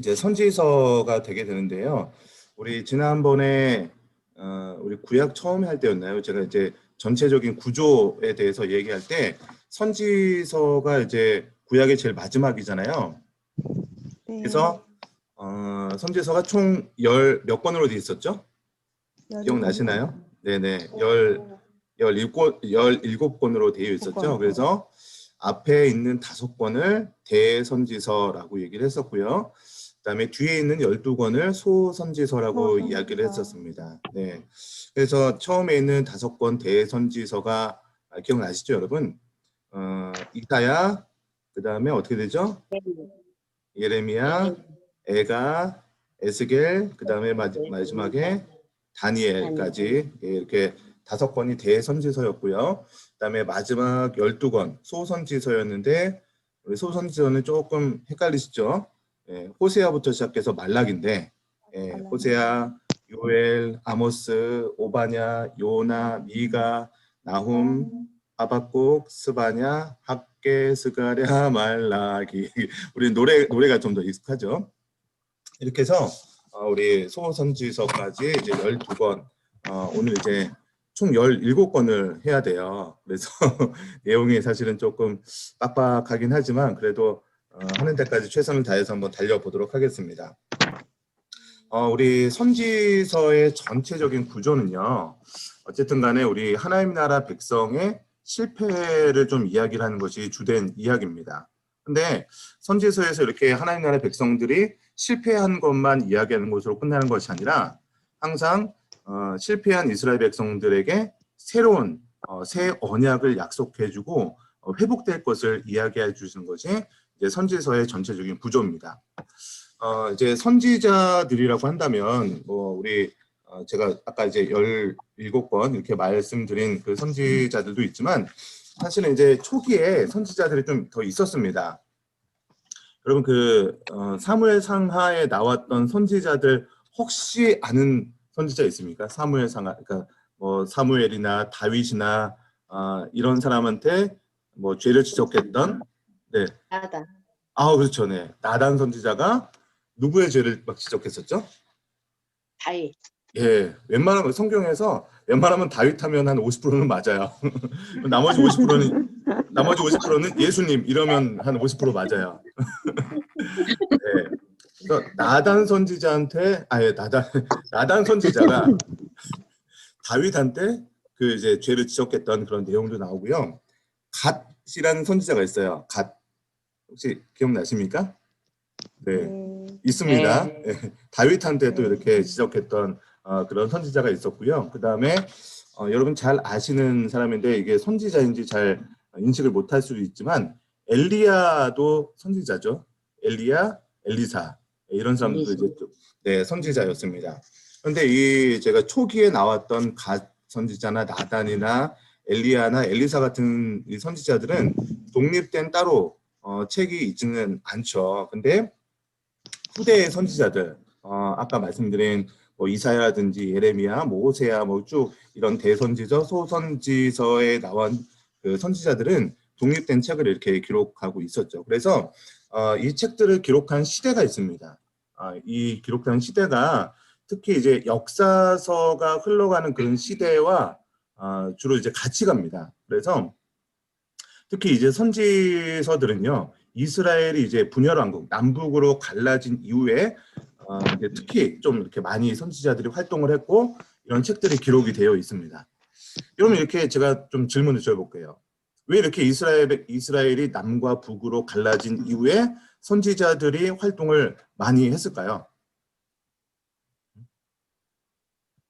이제 선지서가 되게 되는데요. 우리 지난번에 우리 구약 처음 할 때였나요? 제가 이제 전체적인 구조에 대해서 얘기할 때 선지서가 이제 구약의 제일 마지막이잖아요. 그래서 선지서가 총 몇 권으로 되어 있었죠? 기억나시나요? 네네. 17권으로 되어 있었죠. 그래서 앞에 있는 5권을 대선지서라고 얘기를 했었고요. 그다음에 뒤에 있는 12권을 소선지서라고 이야기를 했었습니다. 네. 그래서 처음에 있는 5권 대선지서가 기억나시죠, 여러분? 이사야, 그다음에 어떻게 되죠? 예레미야, 에가, 에스겔, 그다음에 마지막에 다니엘까지 이렇게 5권이 대선지서였고요. 그다음에 마지막 12권 소선지서였는데 우리 소선지서는 조금 헷갈리시죠? 호세아부터 시작해서 말락인데 호세아, 요엘, 아모스, 오바냐, 요나, 미가, 나훔, 하박국, 스바냐, 학개, 스가랴, 말라기. 우리 노래가 좀 더 익숙하죠. 이렇게 해서 우리 소선지서까지 이제 12권, 오늘 이제 총 17권을 해야 돼요. 그래서 내용이 사실은 조금 빡빡하긴 하지만 그래도 하는 데까지 최선을 다해서 한번 달려보도록 하겠습니다. 우리 선지서의 전체적인 구조는요. 어쨌든 간에 우리 하나님 나라 백성의 실패를 좀 이야기를 하는 것이 주된 이야기입니다. 근데 선지서에서 이렇게 하나님 나라 백성들이 실패한 것만 이야기하는 것으로 끝나는 것이 아니라 항상 실패한 이스라엘 백성들에게 새로운 새 언약을 약속해주고 회복될 것을 이야기해 주시는 것이 이제 선지서의 전체적인 구조입니다. 이제 선지자들이라고 한다면 우리 제가 아까 이제 17권 이렇게 말씀드린 그 선지자들도 있지만 사실은 이제 초기에 선지자들이 좀 더 있었습니다. 여러분 그 사무엘 상하에 나왔던 선지자들 혹시 아는 선지자 있습니까? 사무엘 상하, 그러니까 뭐 사무엘이나 다윗이나 이런 사람한테 뭐 죄를 지적했던 나단. 그렇죠. 네. 나단 선지자가 누구의 죄를 막 지적했었죠? 다윗. 예, 웬만하면 성경에서 웬만하면 다윗 하면 한 50%는 맞아요. 나머지 50%는 예수님 이러면 한 50% 맞아요. 네. 그래서 나단 선지자한테 나단 선지자가 다윗한테 그 이제 죄를 지적했던 그런 내용도 나오고요. 갓이라는 선지자가 있어요. 갓 혹시 기억나십니까? 네, 있습니다. 네. 다윗한테도 이렇게 지적했던 그런 선지자가 있었고요. 그 다음에 여러분 잘 아시는 사람인데 이게 선지자인지 잘 인식을 못할 수도 있지만 엘리야도 선지자죠. 엘리야, 엘리사 이런 사람들도 이제 네, 선지자였습니다. 그런데 이 제가 초기에 나왔던 갓 선지자나 나단이나 엘리야나 엘리사 같은 이 선지자들은 독립된 따로 책이 있지는 않죠. 근데 후대의 선지자들, 아까 말씀드린 뭐 이사야라든지 예레미야, 뭐 호세야, 뭐 쭉 이런 대선지서, 소선지서에 나온 그 선지자들은 독립된 책을 이렇게 기록하고 있었죠. 그래서 이 책들을 기록한 시대가 있습니다. 이 기록한 시대가 특히 이제 역사서가 흘러가는 그런 시대와 주로 이제 같이 갑니다. 그래서 특히 이제 선지서들은요, 이스라엘이 이제 분열왕국 남북으로 갈라진 이후에 이제 특히 좀 이렇게 많이 선지자들이 활동을 했고 이런 책들이 기록이 되어 있습니다. 그러면 이렇게 제가 좀 질문을 드려볼게요. 왜 이렇게 이스라엘이 남과 북으로 갈라진 이후에 선지자들이 활동을 많이 했을까요?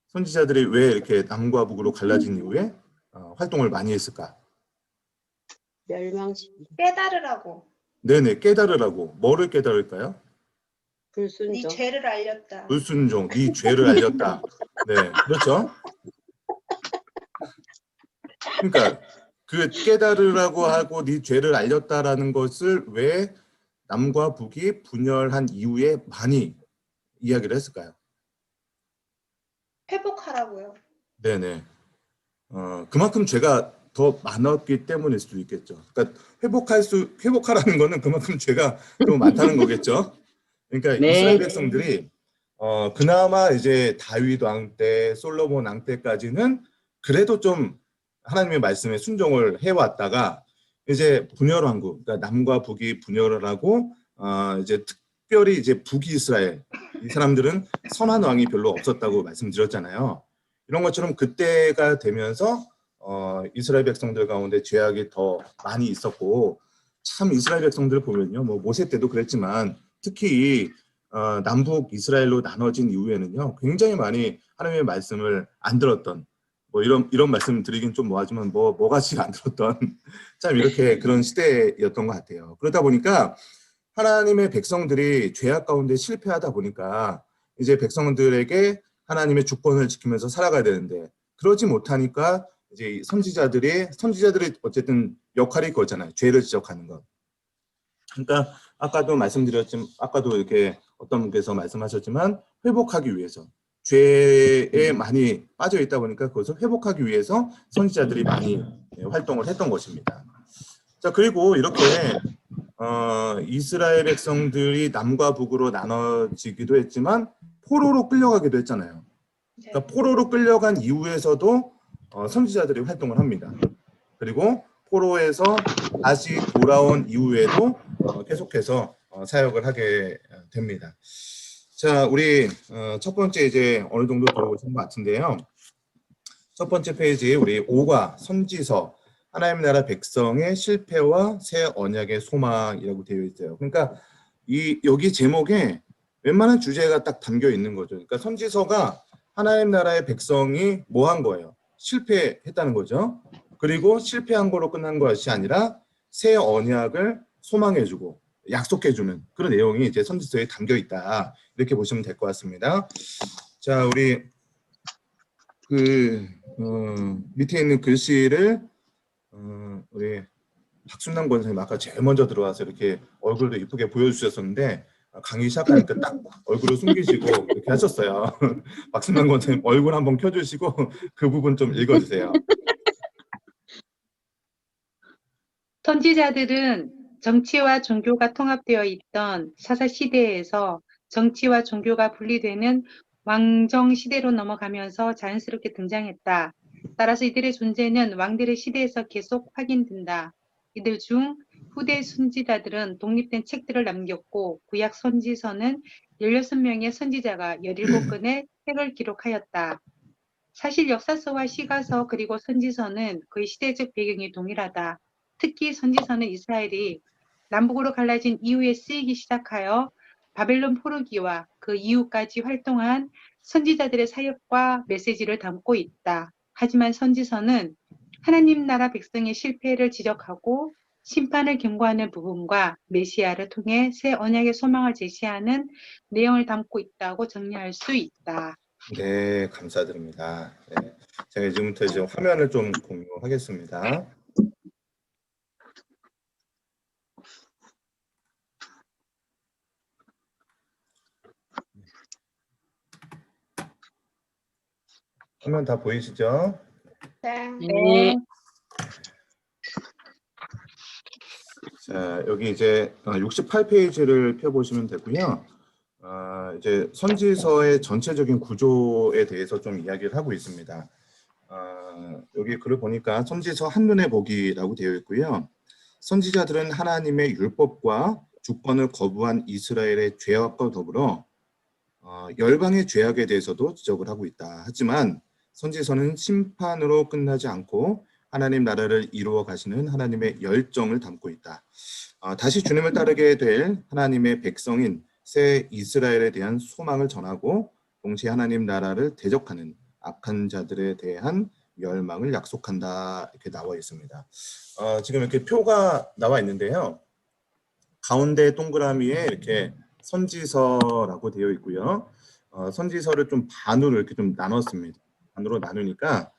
선지자들이 왜 이렇게 남과 북으로 갈라진 이후에 활동을 많이 했을까? 멸망시키. 깨달으라고. 네네, 깨달으라고. 뭐를 깨달을까요? 네 불순종. 죄를 알렸다. 불순종, 네 죄를 알렸다. 네, 그렇죠. 그러니까 그 깨달으라고 하고 네 죄를 알렸다라는 것을 왜 남과 북이 분열한 이후에 많이 이야기를 했을까요? 회복하라고요. 네네. 그만큼 죄가 더 많았기 때문일 수도 있겠죠. 그러니까 회복하라는 거는 그만큼 죄가 좀 많다는 거겠죠. 그러니까 네. 이스라엘 백성들이 그나마 이제 다윗 왕 때, 솔로몬 왕 때까지는 그래도 좀 하나님의 말씀에 순종을 해왔다가 이제 분열 왕국, 그러니까 남과 북이 분열을 하고 이제 특별히 이제 북이스라엘 이 사람들은 선한 왕이 별로 없었다고 말씀드렸잖아요. 이런 것처럼 그때가 되면서 이스라엘 백성들 가운데 죄악이 더 많이 있었고 참 이스라엘 백성들 보면요, 뭐 모세 때도 그랬지만 특히 남북 이스라엘로 나눠진 이후에는요, 굉장히 많이 하나님의 말씀을 안 들었던 뭐 이런 말씀 드리긴 좀 뭐하지만 뭐같이 안 들었던 참 이렇게 그런 시대였던 것 같아요. 그러다 보니까 하나님의 백성들이 죄악 가운데 실패하다 보니까 이제 백성들에게 하나님의 주권을 지키면서 살아가야 되는데 그러지 못하니까 이제 선지자들이 어쨌든 역할이 그거잖아요. 죄를 지적하는 것. 그러니까 아까도 말씀드렸지만 아까도 이렇게 어떤 분께서 말씀하셨지만 회복하기 위해서 죄에 많이 빠져 있다 보니까 그것을 회복하기 위해서 선지자들이 많이 활동을 했던 것입니다. 자, 그리고 이렇게 이스라엘 백성들이 남과 북으로 나눠지기도 했지만 포로로 끌려가기도 했잖아요. 그러니까 포로로 끌려간 이후에서도 선지자들이 활동을 합니다. 그리고 포로에서 다시 돌아온 이후에도 계속해서 사역을 하게 됩니다. 자, 우리 첫 번째 이제 어느 정도 들어보신 것 같은데요. 첫 번째 페이지 우리 5과 선지서 하나님 나라 백성의 실패와 새 언약의 소망이라고 되어 있어요. 그러니까 여기 제목에 웬만한 주제가 딱 담겨 있는 거죠. 그러니까 선지서가 하나님 나라의 백성이 뭐 한 거예요? 실패했다는 거죠. 그리고 실패한 거로 끝난 것이 아니라 새 언약을 소망해주고 약속해주는 그런 내용이 이제 선지서에 담겨 있다. 이렇게 보시면 될 것 같습니다. 자, 우리 밑에 있는 글씨를 우리 박순남 권사님 아까 제일 먼저 들어와서 이렇게 얼굴도 이쁘게 보여주셨었는데 강의 시작하니까 딱 얼굴을 숨기시고 이렇게 하셨어요. 박순남 권사님 얼굴 한번 켜주시고 그 부분 좀 읽어주세요. 선지자들은 정치와 종교가 통합되어 있던 사사 시대에서 정치와 종교가 분리되는 왕정 시대로 넘어가면서 자연스럽게 등장했다. 따라서 이들의 존재는 왕들의 시대에서 계속 확인된다. 이들 중 후대 선지자들은 독립된 책들을 남겼고 구약 선지서는 16명의 선지자가 17권의 책을 기록하였다. 사실 역사서와 시가서 그리고 선지서는 거의 시대적 배경이 동일하다. 특히 선지서는 이스라엘이 남북으로 갈라진 이후에 쓰이기 시작하여 바벨론 포로기와 그 이후까지 활동한 선지자들의 사역과 메시지를 담고 있다. 하지만 선지서는 하나님 나라 백성의 실패를 지적하고 심판을 경고하는 부분과 메시아를 통해 새 언약의 소망을 제시하는 내용을 담고 있다고 정리할 수 있다. 네, 감사드립니다. 네, 제가 지금부터 이제 화면을 좀 공유하겠습니다. 화면 다 보이시죠? 네. 네. 자, 여기 이제 68페이지를 펴보시면 되고요. 이제 선지서의 전체적인 구조에 대해서 좀 이야기를 하고 있습니다. 여기 글을 보니까 선지서 한눈에 보기라고 되어 있고요. 선지자들은 하나님의 율법과 주권을 거부한 이스라엘의 죄악과 더불어 열방의 죄악에 대해서도 지적을 하고 있다. 하지만 선지서는 심판으로 끝나지 않고 하나님 나라를 이루어 가시는 하나님의 열정을 담고 있다. 다시 주님을 따르게 될 하나님의 백성인 새 이스라엘에 대한 소망을 전하고 동시에 하나님 나라를 대적하는 악한 자들에 대한 멸망을 약속한다. 이렇게 나와 있습니다. 지금 이렇게 표가 나와 있는데요. 가운데 동그라미에 이렇게 선지서라고 되어 있고요. 선지서를 좀 반으로 이렇게 좀 나눴습니다. 반으로 나누니까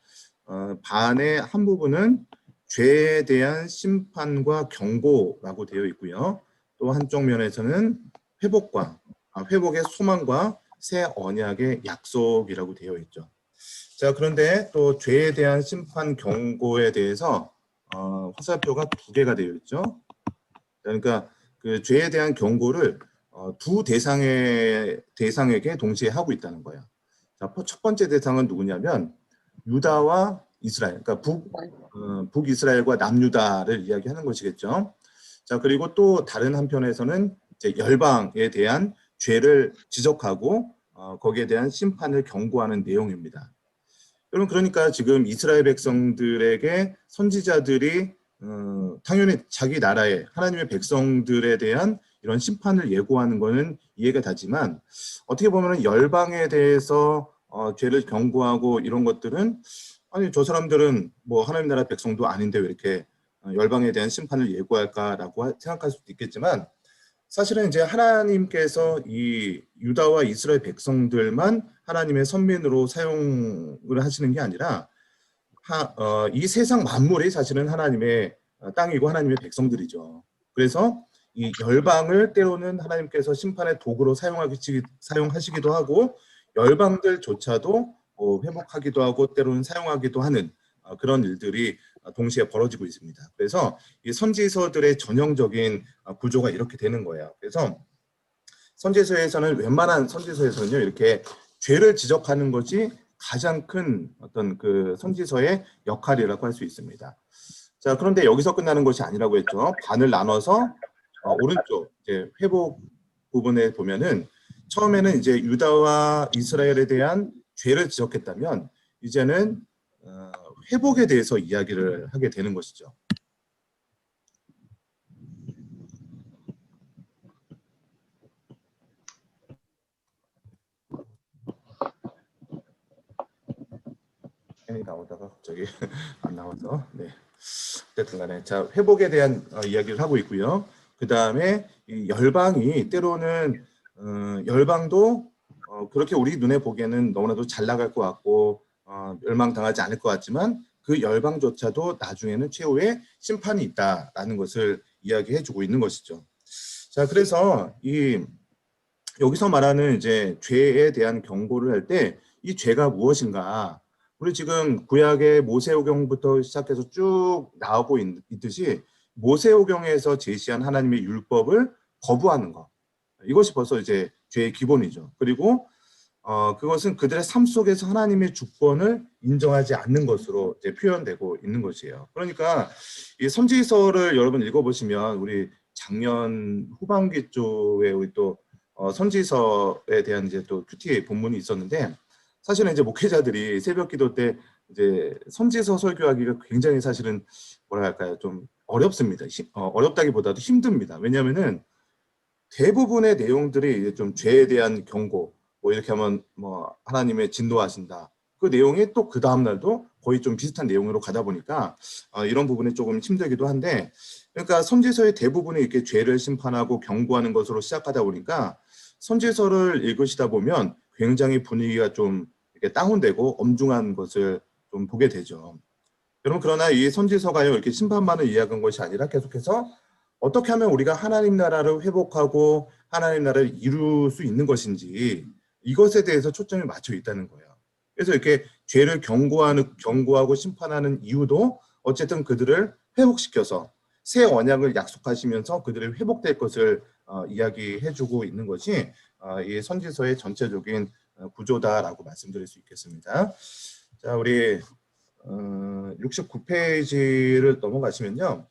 반의 한 부분은 죄에 대한 심판과 경고라고 되어 있고요. 또 한쪽 면에서는 회복의 소망과 새 언약의 약속이라고 되어 있죠. 자, 그런데 또 죄에 대한 심판 경고에 대해서 화살표가 두 개가 되어 있죠. 그러니까 그 죄에 대한 경고를 두 대상에게 동시에 하고 있다는 거예요. 자, 첫 번째 대상은 누구냐면 유다와 이스라엘, 그러니까 북이스라엘과 남유다를 이야기하는 것이겠죠. 자, 그리고 또 다른 한편에서는 이제 열방에 대한 죄를 지적하고 거기에 대한 심판을 경고하는 내용입니다. 여러분, 그러니까 지금 이스라엘 백성들에게 선지자들이 당연히 자기 나라의 하나님의 백성들에 대한 이런 심판을 예고하는 것은 이해가 가지만 어떻게 보면 열방에 대해서 죄를 경고하고 이런 것들은 아니 저 사람들은 뭐 하나님 나라 백성도 아닌데 왜 이렇게 열방에 대한 심판을 예고할까라고 생각할 수도 있겠지만 사실은 이제 하나님께서 이 유다와 이스라엘 백성들만 하나님의 선민으로 사용을 하시는 게 아니라 이 세상 만물이 사실은 하나님의 땅이고 하나님의 백성들이죠. 그래서 이 열방을 때로는 하나님께서 심판의 도구로 사용하시기도 하고 열방들조차도 회복하기도 하고 때로는 사용하기도 하는 그런 일들이 동시에 벌어지고 있습니다. 그래서 이 선지서들의 전형적인 구조가 이렇게 되는 거예요. 그래서 선지서에서는 웬만한 선지서에서는요 이렇게 죄를 지적하는 것이 가장 큰 어떤 그 선지서의 역할이라고 할 수 있습니다. 자, 그런데 여기서 끝나는 것이 아니라고 했죠. 반을 나눠서 오른쪽 이제 회복 부분에 보면은 처음에는 이제 유다와 이스라엘에 대한 죄를 지적했다면 이제는 회복에 대해서 이야기를 하게 되는 것이죠. 펜이 나오다가 갑자기 안 나와서 네. 어쨌든 간에 자 회복에 대한 이야기를 하고 있고요. 그 다음에 이 열방이 때로는 열방도 그렇게 우리 눈에 보기에는 너무나도 잘 나갈 것 같고 멸망당하지 않을 것 같지만 그 열방조차도 나중에는 최후의 심판이 있다라는 것을 이야기해주고 있는 것이죠. 자, 그래서 여기서 말하는 이제 죄에 대한 경고를 할 때 이 죄가 무엇인가? 우리 지금 구약의 모세오경부터 시작해서 쭉 나오고 있듯이 모세오경에서 제시한 하나님의 율법을 거부하는 것. 이것이 벌써 이제 죄의 기본이죠. 그리고 그것은 그들의 삶 속에서 하나님의 주권을 인정하지 않는 것으로 이제 표현되고 있는 것이에요. 그러니까 이 선지서를 여러분 읽어보시면 우리 작년 후반기 쪽에 우리 또 선지서에 대한 이제 또 큐티 본문이 있었는데 사실은 이제 목회자들이 새벽기도 때 이제 선지서 설교하기가 굉장히 사실은 뭐랄까요 좀 어렵습니다. 어렵다기보다도 힘듭니다. 왜냐하면은 대부분의 내용들이 이제 좀 죄에 대한 경고, 뭐 이렇게 하면 뭐 하나님의 진노하신다. 그 내용이 또 그 다음 날도 거의 좀 비슷한 내용으로 가다 보니까 이런 부분이 조금 힘들기도 한데, 그러니까 선지서의 대부분이 이렇게 죄를 심판하고 경고하는 것으로 시작하다 보니까 선지서를 읽으시다 보면 굉장히 분위기가 좀 이렇게 다운되고 엄중한 것을 좀 보게 되죠. 여러분, 그러나 이 선지서가요 이렇게 심판만을 이야기한 것이 아니라 계속해서 어떻게 하면 우리가 하나님 나라를 회복하고 하나님 나라를 이룰 수 있는 것인지 이것에 대해서 초점이 맞춰 있다는 거예요. 그래서 이렇게 죄를 경고하고 심판하는 이유도 어쨌든 그들을 회복시켜서 새 언약을 약속하시면서 그들이 회복될 것을 이야기해주고 있는 것이 이 선지서의 전체적인 구조다라고 말씀드릴 수 있겠습니다. 자, 우리 69페이지를 넘어가시면요.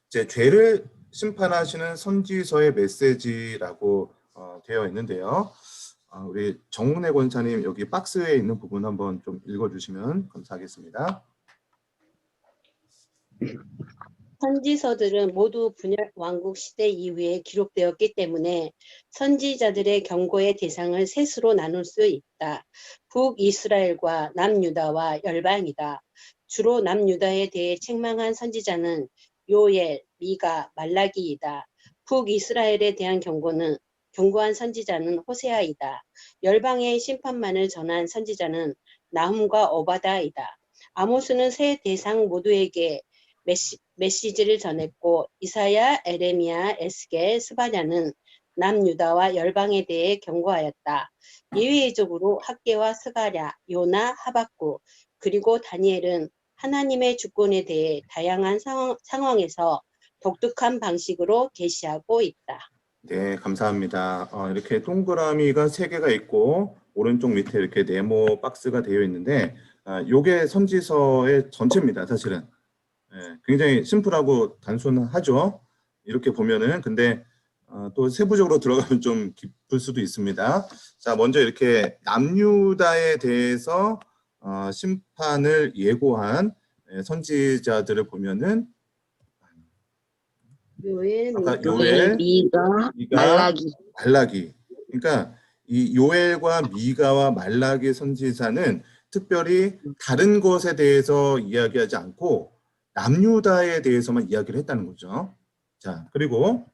이제 죄를 심판하시는 선지서의 메시지라고 되어 있는데요. 우리 정은혜 권사님 여기 박스에 있는 부분 한번 좀 읽어주시면 감사하겠습니다. 선지서들은 모두 분열 왕국 시대 이후에 기록되었기 때문에 선지자들의 경고의 대상을 셋으로 나눌 수 있다. 북이스라엘과 남유다와 열방이다. 주로 남유다에 대해 책망한 선지자는 요엘, 미가, 말라기이다. 북이스라엘에 대한 경고한 선지자는 호세아이다. 열방의 심판만을 전한 선지자는 나훔과 오바다이다. 아모스는 세 대상 모두에게 메시지를 전했고 이사야, 에레미야, 에스겔, 스바냐는 남유다와 열방에 대해 경고하였다. 예외적으로 학개와 스가랴, 요나, 하박국 그리고 다니엘은 하나님의 주권에 대해 다양한 상황에서 독특한 방식으로 계시하고 있다. 네, 감사합니다. 이렇게 동그라미가 3개가 있고 오른쪽 밑에 이렇게 네모 박스가 되어 있는데 요게 선지서의 전체입니다. 사실은. 굉장히 심플하고 단순하죠. 이렇게 보면은. 근데 또 세부적으로 들어가면 좀 깊을 수도 있습니다. 자, 먼저 이렇게 남유다에 대해서 심판을 예고한 선지자들을 보면은 요엘, 아까 미가, 요엘, 미가, 미가, 말라기. 말라기. 그러니까 이 요엘과 미가와 말라기 선지자는 특별히 다른 것에 대해서 이야기하지 않고 남유다에 대해서만 이야기를 했다는 거죠. 자, 그리고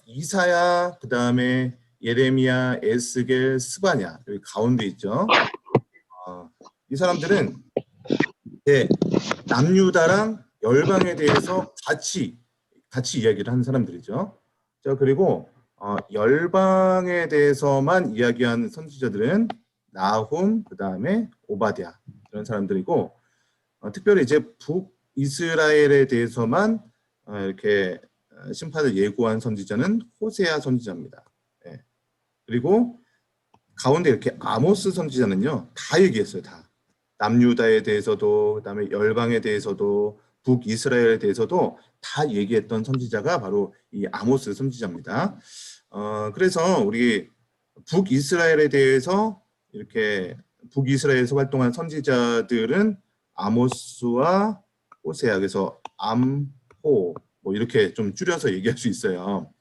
이사야, 그 다음에 예레미야, 에스겔, 스바냐 여기 가운데 있죠. 이 사람들은 남유다랑 열방에 대해서 같이 이야기를 하는 사람들이죠. 자, 그리고 열방에 대해서만 이야기하는 선지자들은 나훔, 그 다음에 오바댜 이런 사람들이고 특별히 이제 북이스라엘에 대해서만 이렇게 심판을 예고한 선지자는 호세아 선지자입니다. 예. 그리고 가운데 이렇게 아모스 선지자는요 다 얘기했어요. 다. 남유다에 대해서도 그다음에 열방에 대해서도 북이스라엘에 대해서도 다 얘기했던 선지자가 바로 이 아모스 선지자입니다. 그래서 우리 북이스라엘에 대해서 이렇게 북이스라엘에서 활동한 선지자들은 아모스와 호세아, 그래서 암호 뭐 이렇게 좀 줄여서 얘기할 수 있어요.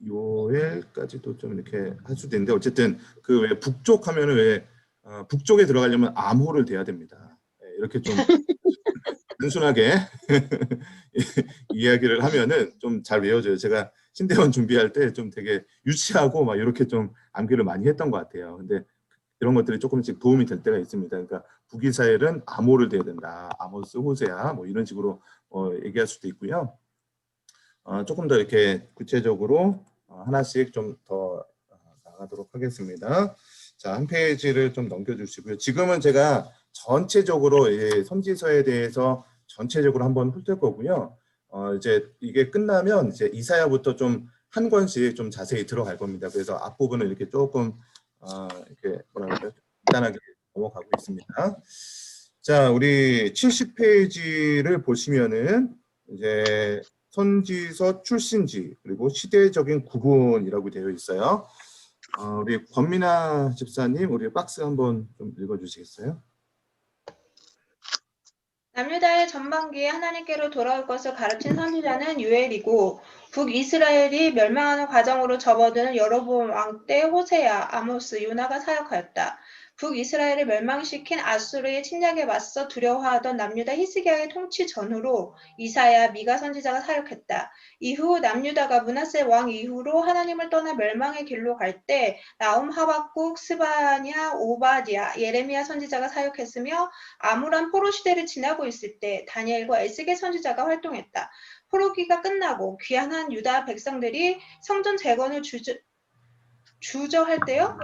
요엘까지도 좀 이렇게 할 수도 있는데 어쨌든 그 왜 북쪽 하면은 왜 북쪽에 들어가려면 암호를 대야 됩니다. 이렇게 좀 단순하게 이야기를 하면은 좀 잘 외워져요. 제가 신대원 준비할 때 좀 되게 유치하고 막 이렇게 좀 암기를 많이 했던 것 같아요. 근데 이런 것들이 조금씩 도움이 될 때가 있습니다. 그러니까 북이스라엘은 암호를 대야 된다. 아모스, 호세아 뭐 이런 식으로 얘기할 수도 있고요. 조금 더 이렇게 구체적으로 하나씩 좀 더 나가도록 하겠습니다. 자, 한 페이지를 좀 넘겨주시고요. 지금은 제가 전체적으로 선지서에 대해서 전체적으로 한번 훑을 거고요. 이제 이게 끝나면 이제 이사야부터 좀 한 권씩 좀 자세히 들어갈 겁니다. 그래서 앞부분을 이렇게 조금 이렇게 뭐라 그럴까요? 간단하게 넘어가고 있습니다. 자, 우리 70페이지를 보시면은 이제 선지서 출신지 그리고 시대적인 구분이라고 되어 있어요. 우리 권민아 집사님, 우리 박스 한번 좀 읽어주시겠어요? 남유다의 전반기에 하나님께로 돌아올 것을 가르친 선지자는 유엘이고 북이스라엘이 멸망하는 과정으로 접어드는 여로보암 왕 때 호세아, 아모스, 요나가 사역하였다. 북이스라엘을 멸망시킨 아수르의 침략에 맞서 두려워하던 남유다 히스기야의 통치 전후로 이사야, 미가 선지자가 사역했다. 이후 남유다가 므낫세 왕 이후로 하나님을 떠나 멸망의 길로 갈 때 나훔, 하박국, 스바냐, 오바댜, 예레미야 선지자가 사역했으며 암울한 포로 시대를 지나고 있을 때 다니엘과 에스겔 선지자가 활동했다. 포로기가 끝나고 귀환한 유다 백성들이 성전 재건을 주저할 때요?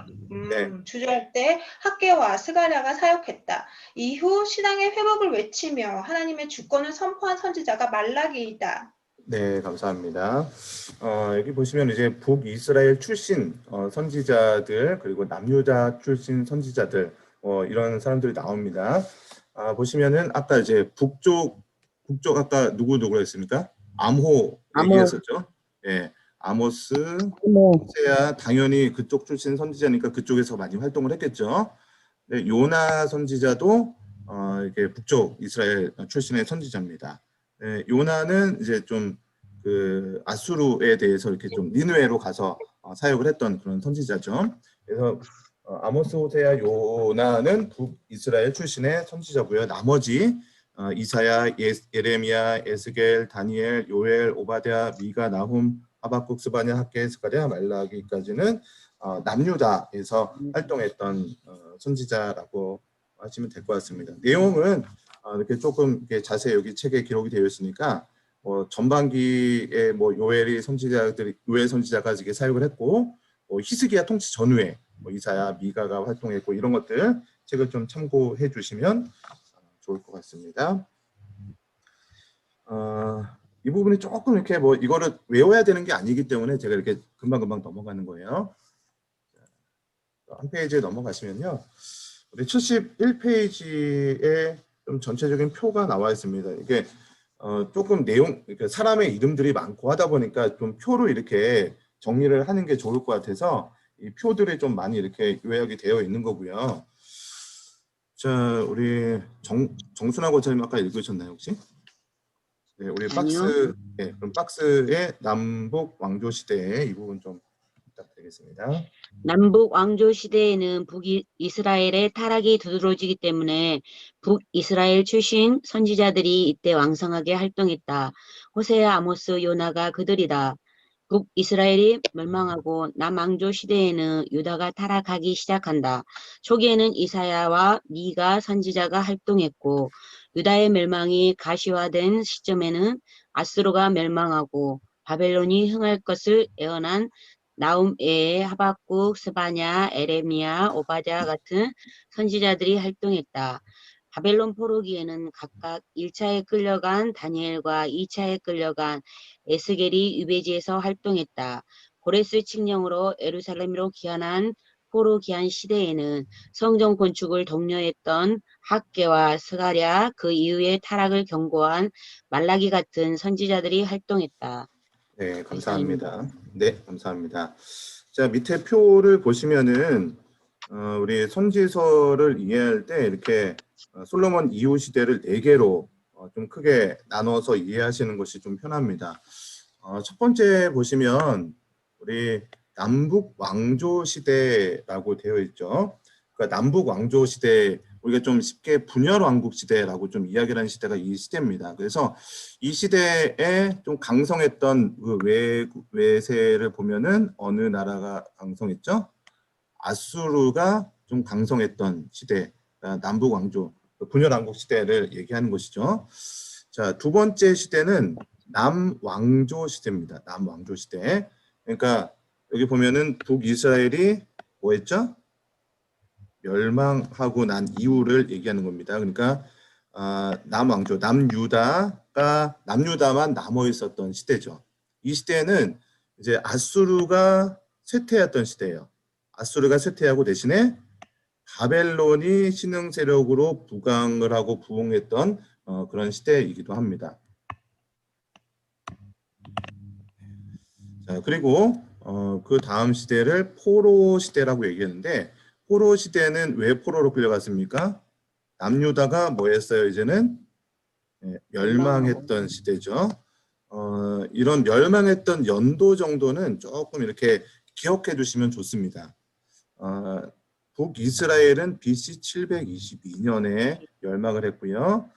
주저할 때 학개와 스가랴가 사역했다. 이후 신앙의 회복을 외치며 하나님의 주권을 선포한 선지자가 말라기이다. 네, 감사합니다. 여기 보시면 이제 북이스라엘 출신 선지자들 그리고 남유다 출신 선지자들 이런 사람들이 나옵니다. 보시면은 아까 이제 북쪽 아까 누구라고 했습니까? 암호 얘기했었죠. 예, 아모스, 호세아 당연히 그쪽 출신 선지자니까 그쪽에서 많이 활동을 했겠죠. 네, 요나 선지자도 이게 북쪽 이스라엘 출신의 선지자입니다. 네, 요나는 이제 좀 그 아수르에 대해서 이렇게 좀 니느웨로 가서 사역을 했던 그런 선지자죠. 그래서 아모스, 호세아, 요나는 북이스라엘 출신의 선지자고요. 나머지 이사야, 예레미야, 에스겔, 다니엘, 요엘, 오바댜, 미가, 나훔, 하박국, 스바냐, 학개, 스가랴, 말라기까지는 남유다에서 활동했던 선지자라고 하시면 될 것 같습니다. 내용은 이렇게 조금 이렇게 자세히 여기 책에 기록이 되어 있으니까 전반기에 요엘 선지자가 이게 사역을 했고 히스기야 통치 전후에 이사야, 미가가 활동했고 이런 것들 책을 좀 참고해 주시면 좋을 것 같습니다. 이 부분이 조금 이렇게 뭐 이거를 외워야 되는 게 아니기 때문에 제가 이렇게 금방금방 넘어가는 거예요. 한 페이지에 넘어가시면요. 우리 71페이지에 좀 전체적인 표가 나와 있습니다. 이게 조금 내용, 그러니까 사람의 이름들이 많고 하다 보니까 좀 표로 이렇게 정리를 하는 게 좋을 것 같아서 이 표들이 좀 많이 이렇게 요약이 되어 있는 거고요. 자, 우리 정순아 고차님 아까 읽으셨나요, 혹시? 네, 우리 박스, 네, 그럼 박스의 남북 왕조 시대 이 부분 좀 부탁드리겠습니다. 남북 왕조 시대에는 북이스라엘의 타락이 두드러지기 때문에 북이스라엘 출신 선지자들이 이때 왕성하게 활동했다. 호세아, 아모스, 요나가 그들이다. 북이스라엘이 멸망하고 남왕조 시대에는 유다가 타락하기 시작한다. 초기에는 이사야와 미가 선지자가 활동했고 유다의 멸망이 가시화된 시점에는 아수르가 멸망하고 바벨론이 흥할 것을 예언한 나움 외에 하박국, 스바냐, 에레미야, 오바댜 같은 선지자들이 활동했다. 바벨론 포로기에는 각각 1차에 끌려간 다니엘과 2차에 끌려간 에스겔이 유배지에서 활동했다. 고레스 칙령으로 예루살렘으로 귀환한 포로 귀환 시대에는 성전 건축을 독려했던 학개와 스가랴, 그 이후에 타락을 경고한 말라기 같은 선지자들이 활동했다. 네, 감사합니다. 네, 감사합니다. 자, 밑에 표를 보시면은 우리 선지서를 이해할 때 이렇게 솔로몬 이후 시대를 4개로 좀 크게 나눠서 이해하시는 것이 좀 편합니다. 첫 번째 보시면 우리 남북 왕조 시대라고 되어 있죠. 그러니까 남북 왕조 시대, 우리가 좀 쉽게 분열 왕국 시대라고 좀 이야기를 하는 시대가 이 시대입니다. 그래서 이 시대에 좀 강성했던 그 외세를 보면은 어느 나라가 강성했죠? 아수르가 좀 강성했던 시대, 남북 왕조, 분열 왕국 시대를 얘기하는 것이죠. 자, 두 번째 시대는 남왕조 시대입니다. 남왕조 시대. 그러니까 여기 보면은 북이스라엘이 뭐 했죠? 멸망하고 난 이후를 얘기하는 겁니다. 그러니까 남왕조, 남유다만 남아 있었던 시대죠. 이 시대는 이제 아수르가 쇠퇴했던 시대예요. 아수르가 쇠퇴하고 대신에 바벨론이 신흥 세력으로 부강을 하고 부흥했던 그런 시대이기도 합니다. 자, 그리고 그 다음 시대를 포로 시대라고 얘기했는데, 포로 시대는 왜 포로로 끌려갔습니까? 남유다가 뭐 했어요? 이제는 멸망했던 시대죠. 이런 멸망했던 연도 정도는 조금 이렇게 기억해 두시면 좋습니다. 북이스라엘은 BC 722년에 멸망을 했고요.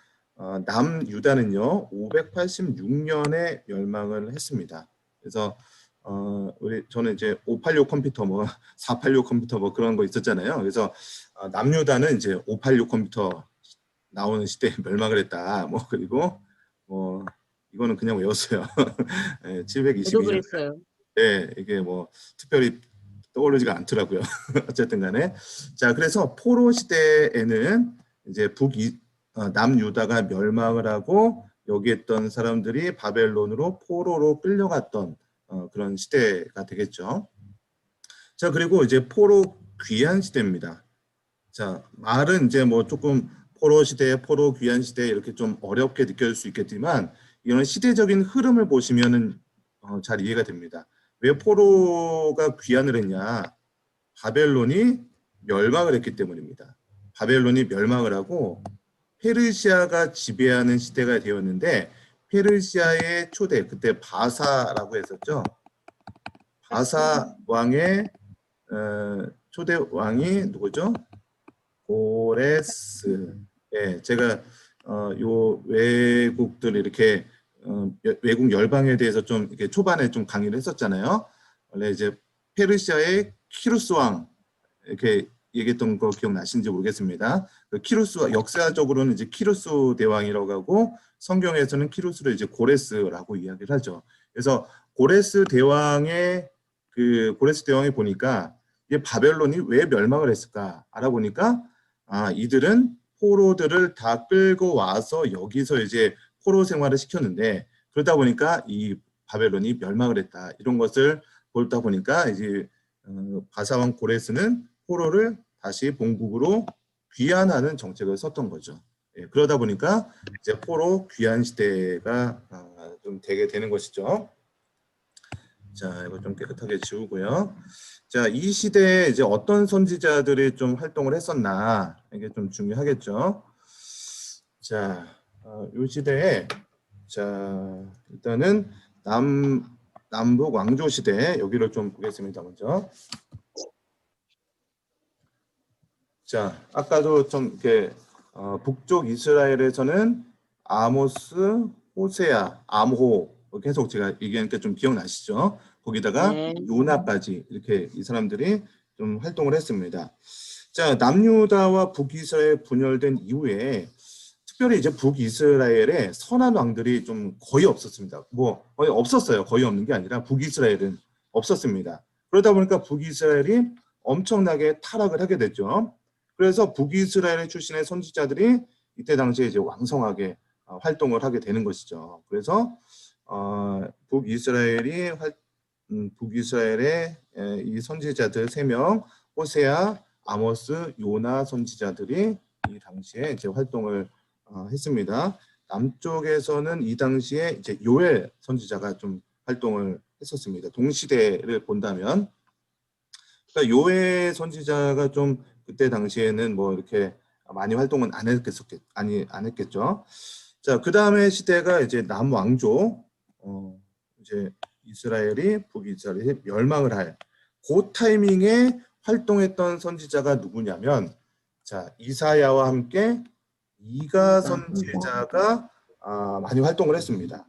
남유다는요 586년에 멸망을 했습니다. 그래서 저는 이제 586 컴퓨터 뭐 486 컴퓨터 뭐 그런 거 있었잖아요. 그래서 남유다는 이제 586 컴퓨터 나오는 시대에 멸망을 했다. 뭐 그리고 뭐 이거는 그냥 외웠어요. 네, 저도 722년. 그랬어요. 네, 이게 뭐 특별히 떠오르지가 않더라고요. 어쨌든 간에. 자, 그래서 포로 시대에는 이제 남유다가 멸망을 하고 여기 있던 사람들이 바벨론으로 포로로 끌려갔던 그런 시대가 되겠죠. 자, 그리고 이제 포로 귀환 시대입니다. 자, 말은 이제 뭐 조금 포로 시대, 포로 귀환 시대 이렇게 좀 어렵게 느껴질 수 있겠지만 이런 시대적인 흐름을 보시면은 잘 이해가 됩니다. 왜 포로가 귀환을 했냐? 바벨론이 멸망을 했기 때문입니다. 바벨론이 멸망을 하고 페르시아가 지배하는 시대가 되었는데 페르시아의 초대, 그때 바사라고 했었죠. 바사 왕의 초대 왕이 누구죠? 고레스. 예, 제가 요 외국들 이렇게 외국 열방에 대해서 좀 이렇게 초반에 좀 강의를 했었잖아요. 원래 이제 페르시아의 키루스 왕 이렇게 얘기했던 거 기억나시는지 모르겠습니다. 그 키루스 역사적으로는 이제 키루스 대왕이라고 하고 성경에서는 키루스를 이제 고레스라고 이야기를 하죠. 그래서 고레스 대왕이 보니까 이 바벨론이 왜 멸망을 했을까 알아보니까 이들은 포로들을 다 끌고 와서 여기서 이제 포로 생활을 시켰는데 그러다 보니까 이 바벨론이 멸망을 했다. 이런 것을 보다 보니까 이제 바사왕 고레스는 포로를 다시 본국으로 귀환하는 정책을 썼던 거죠. 예, 그러다 보니까 이제 포로 귀환 시대가 좀 되게 되는 것이죠. 자, 이거 좀 깨끗하게 지우고요. 자, 이 시대에 이제 어떤 선지자들이 좀 활동을 했었나 이게 좀 중요하겠죠. 자, 이 시대에 자 일단은 남북 왕조 시대 여기를 좀 보겠습니다. 먼저. 자, 아까도 좀 이렇게 북쪽 이스라엘에서는 아모스, 호세아, 암호 계속 제가 얘기하니까 좀 기억나시죠? 거기다가 네. 요나까지 이렇게 이 사람들이 좀 활동을 했습니다. 자, 남유다와 북이스라엘 분열된 이후에 특별히 이제 북이스라엘에 선한 왕들이 좀 거의 없었습니다. 뭐 거의 없었어요. 거의 없는 게 아니라 북이스라엘은 없었습니다. 그러다 보니까 북이스라엘이 엄청나게 타락을 하게 됐죠. 그래서 북이스라엘 출신의 선지자들이 이때 당시에 이제 왕성하게 활동을 하게 되는 것이죠. 그래서 북이스라엘의 이 선지자들 3명, 호세아, 아모스, 요나 선지자들이 이 당시에 이제 활동을 했습니다. 남쪽에서는 이 당시에 이제 요엘 선지자가 좀 활동을 했었습니다. 동시대를 본다면, 그러니까 요엘 선지자가 좀 그때 당시에는 뭐 이렇게 많이 활동은 안 했겠죠. 자, 그 다음에 시대가 이제 남왕조, 이제 북이스라엘이 멸망을 할 그 타이밍에 활동했던 선지자가 누구냐면, 자, 이사야와 함께 미가 선지자가 많이 활동을 했습니다.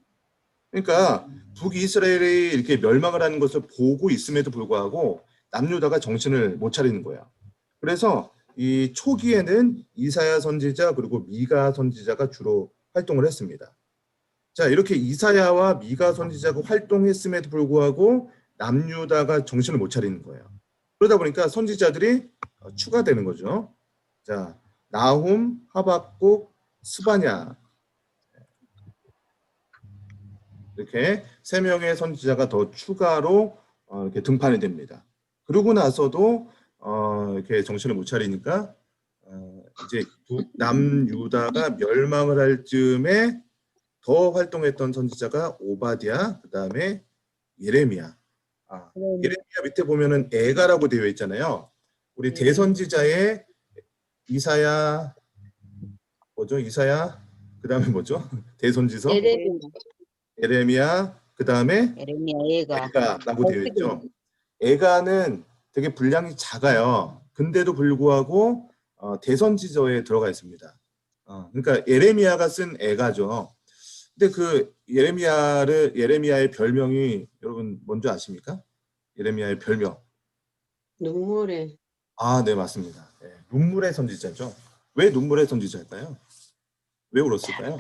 그러니까 북이스라엘이 이렇게 멸망을 하는 것을 보고 있음에도 불구하고 남유다가 정신을 못 차리는 거예요. 그래서 이 초기에는 이사야 선지자 그리고 미가 선지자가 주로 활동을 했습니다. 자, 이렇게 이사야와 미가 선지자가 활동했음에도 불구하고 남유다가 정신을 못 차리는 거예요. 그러다 보니까 선지자들이 추가되는 거죠. 자, 나훔, 하박국, 스바냐 이렇게 3명의 선지자가 더 추가로 이렇게 등판이 됩니다. 그러고 나서도 이렇게 정신을 못 차리니까 이제 남유다가 멸망을 할 즈음에 더 활동했던 선지자가 오바댜, 그 다음에 예레미야. 예레미야 밑에 보면은 에가라고 되어 있잖아요. 우리 대선지자의 이사야 뭐죠? 이사야 그 다음에 뭐죠? 대선지서 예레미야 그 다음에 에가라고 되어 있죠. 에가는 되게 분량이 작아요. 근데도 불구하고 대선지서에 들어가 있습니다. 그러니까 예레미야가 쓴 에가죠. 근데 그 예레미야의 별명이 여러분 뭔지 아십니까? 예레미야의 별명. 눈물의. 네, 맞습니다. 네, 눈물의 선지자죠. 왜 눈물의 선지자일까요? 왜 울었을까요?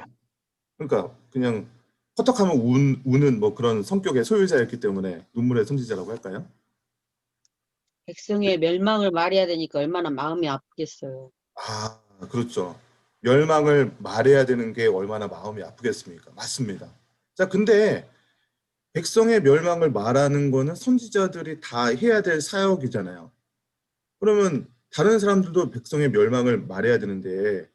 그러니까 그냥 허덕하면 우는 뭐 그런 성격의 소유자였기 때문에 눈물의 선지자라고 할까요? 백성의 멸망을 말해야 되니까 얼마나 마음이 아프겠어요. 그렇죠. 멸망을 말해야 되는 게 얼마나 마음이 아프겠습니까? 맞습니다. 자, 근데 백성의 멸망을 말하는 거는 선지자들이 다 해야 될 사역이잖아요. 그러면 다른 사람들도 백성의 멸망을 말해야 되는데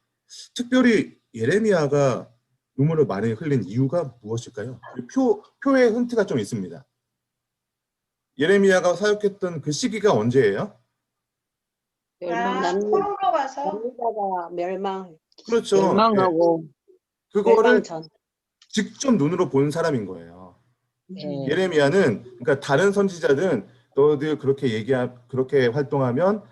특별히 예레미야가 눈물을 많이 흘린 이유가 무엇일까요? 표의 힌트가 좀 있습니다. 예레미야가 사역했던 그 시기가 언제예요? 포로로 가서 남유다가 멸망. 그렇죠. 멸망하고 그거를 전. 직접 눈으로 본 사람인 거예요. 네. 예레미야는 그러니까 다른 선지자들은 너희들 그렇게 활동하면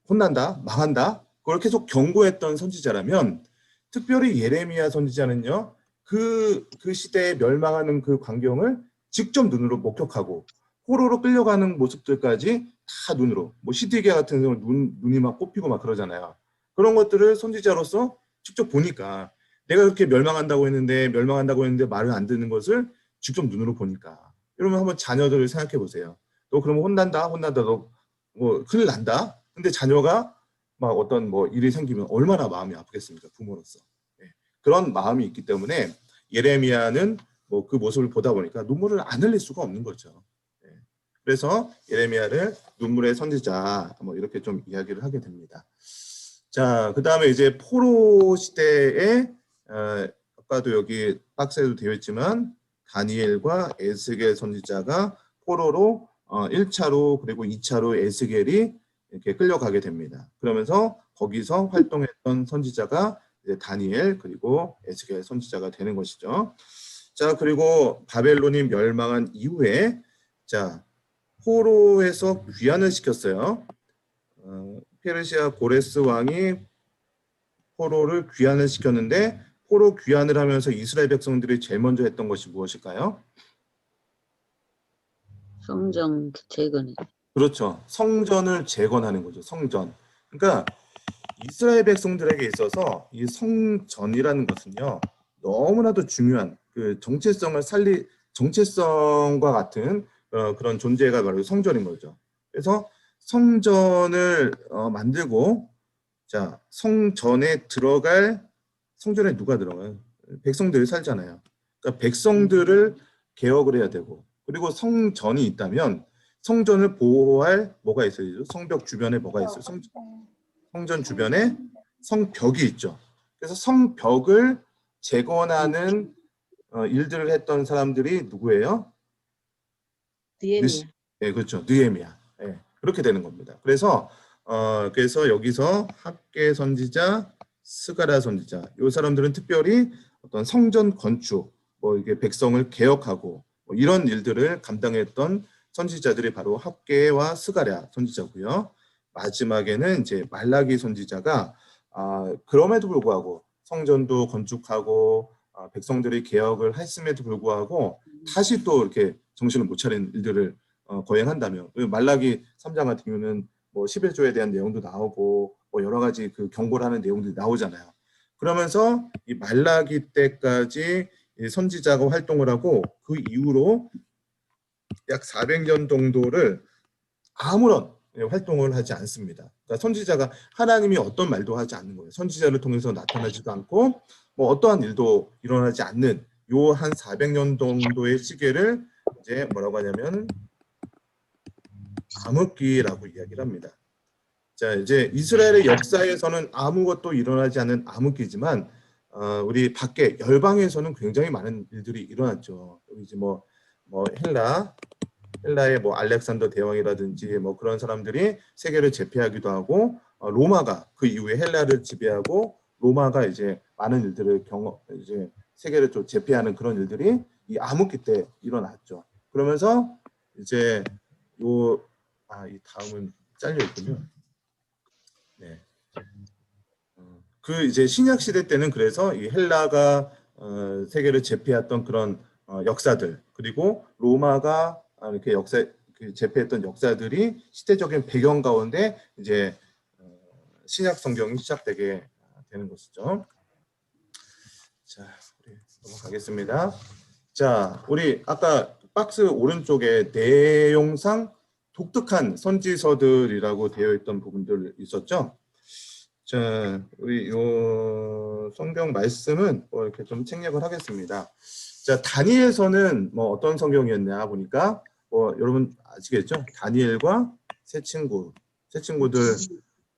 혼난다, 망한다. 그걸 계속 경고했던 선지자라면 특별히 예레미야 선지자는요. 그 시대에 멸망하는 그 광경을 직접 눈으로 목격하고 포로로 끌려가는 모습들까지 다 눈으로, 뭐 시디게 같은 경우는 눈이 막 꼽히고 막 그러잖아요. 그런 것들을 선지자로서 직접 보니까 내가 그렇게 멸망한다고 했는데 말을 안 듣는 것을 직접 눈으로 보니까 여러분 한번 자녀들을 생각해 보세요. 너 그러면 혼난다 너 뭐 큰일 난다. 근데 자녀가 막 어떤 뭐 일이 생기면 얼마나 마음이 아프겠습니까? 부모로서. 그런 마음이 있기 때문에 예레미야는 뭐 그 모습을 보다 보니까 눈물을 안 흘릴 수가 없는 거죠. 예. 그래서 예레미야를 눈물의 선지자 뭐 이렇게 좀 이야기를 하게 됩니다. 자, 그 다음에 이제 포로 시대에 아까도 여기 박스에도 되어 있지만 다니엘과 에스겔 선지자가 포로로 1차로 그리고 2차로 에스겔이 이렇게 끌려가게 됩니다. 그러면서 거기서 활동했던 선지자가 이제 다니엘 그리고 에스겔 선지자가 되는 것이죠. 자, 그리고 바벨론이 멸망한 이후에 자, 포로에서 귀환을 시켰어요. 페르시아 고레스 왕이 포로를 귀환을 시켰는데 포로 귀환을 하면서 이스라엘 백성들이 제일 먼저 했던 것이 무엇일까요? 성전 재건. 그렇죠. 성전을 재건하는 거죠. 성전. 그러니까 이스라엘 백성들에게 있어서 이 성전이라는 것은요, 너무나도 중요한 그 정체성과 같은 그런 존재가 바로 성전인 거죠. 그래서 성전을 만들고, 자, 성전에 누가 들어가요? 백성들이 살잖아요. 그러니까 백성들을 개혁을 해야 되고, 그리고 성전이 있다면 성전을 보호할 뭐가 있어야죠? 성벽 주변에 뭐가 있어요? 성전 주변에 성벽이 있죠. 그래서 성벽을 재건하는 일들을 했던 사람들이 누구예요? 느헤미야. 네, 그렇죠. 느헤미야. 네, 그렇게 되는 겁니다. 그래서 여기서 학개 선지자, 스가랴 선지자, 이 사람들은 특별히 어떤 성전 건축, 뭐 이게 백성을 개혁하고 뭐 이런 일들을 감당했던 선지자들이 바로 학개와 스가랴 선지자고요. 마지막에는 이제 말라기 선지자가 그럼에도 불구하고 성전도 건축하고 백성들이 개혁을 했음에도 불구하고 다시 또 이렇게 정신을 못 차린 일들을 거행한다며. 말라기 3장 같은 경우는 뭐 11조에 대한 내용도 나오고 뭐 여러 가지 그 경고를 하는 내용들이 나오잖아요. 그러면서 이 말라기 때까지 이 선지자가 활동을 하고 그 이후로 약 400년 정도를 아무런 활동을 하지 않습니다. 그러니까 선지자가 하나님이 어떤 말도 하지 않는 거예요. 선지자를 통해서 나타나지도 않고 뭐 어떠한 일도 일어나지 않는 요 한 400년 정도의 시기를 이제 뭐라고 하냐면 암흑기라고 이야기를 합니다. 자, 이제 이스라엘의 역사에서는 아무것도 일어나지 않는 암흑기지만 우리 밖에 열방에서는 굉장히 많은 일들이 일어났죠. 이제 뭐 헬라의 뭐 알렉산더 대왕이라든지 뭐 그런 사람들이 세계를 제패하기도 하고 로마가 그 이후에 헬라를 지배하고 로마가 이제 많은 일들을 이제 세계를 좀 제패하는 그런 일들이 이 암흑기 때 일어났죠. 그러면서 이제 이 다음은 잘려 있군요. 네. 그 이제 신약 시대 때는 그래서 이 헬라가 세계를 제패했던 그런 역사들, 그리고 로마가 이렇게 제패했던 역사들이 시대적인 배경 가운데 이제 신약 성경이 시작되게 되는 것이죠. 자, 우리 넘어가겠습니다. 자, 우리 아까 박스 오른쪽에 내용상 독특한 선지서들이라고 되어 있던 부분들 있었죠. 자, 우리 요 성경 말씀은 뭐 이렇게 좀 책략을 하겠습니다. 자, 다니엘서는 뭐 어떤 성경이었냐 보니까 여러분 아시겠죠? 다니엘과 세 친구들,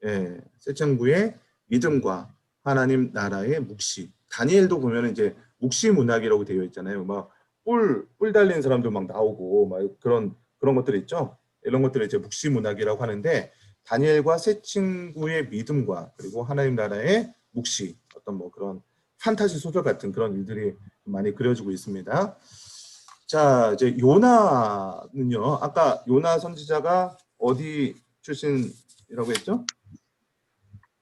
예, 세 친구의 믿음과 하나님 나라의 묵시. 다니엘도 보면 이제 묵시 문학이라고 되어 있잖아요. 막 뿔 달린 사람들 막 나오고 막 그런 것들 있죠. 이런 것들을 이제 묵시 문학이라고 하는데, 다니엘과 세 친구의 믿음과 그리고 하나님 나라의 묵시, 어떤 뭐 그런 판타지 소설 같은 그런 일들이 많이 그려지고 있습니다. 자, 이제 요나는요. 아까 요나 선지자가 어디 출신이라고 했죠?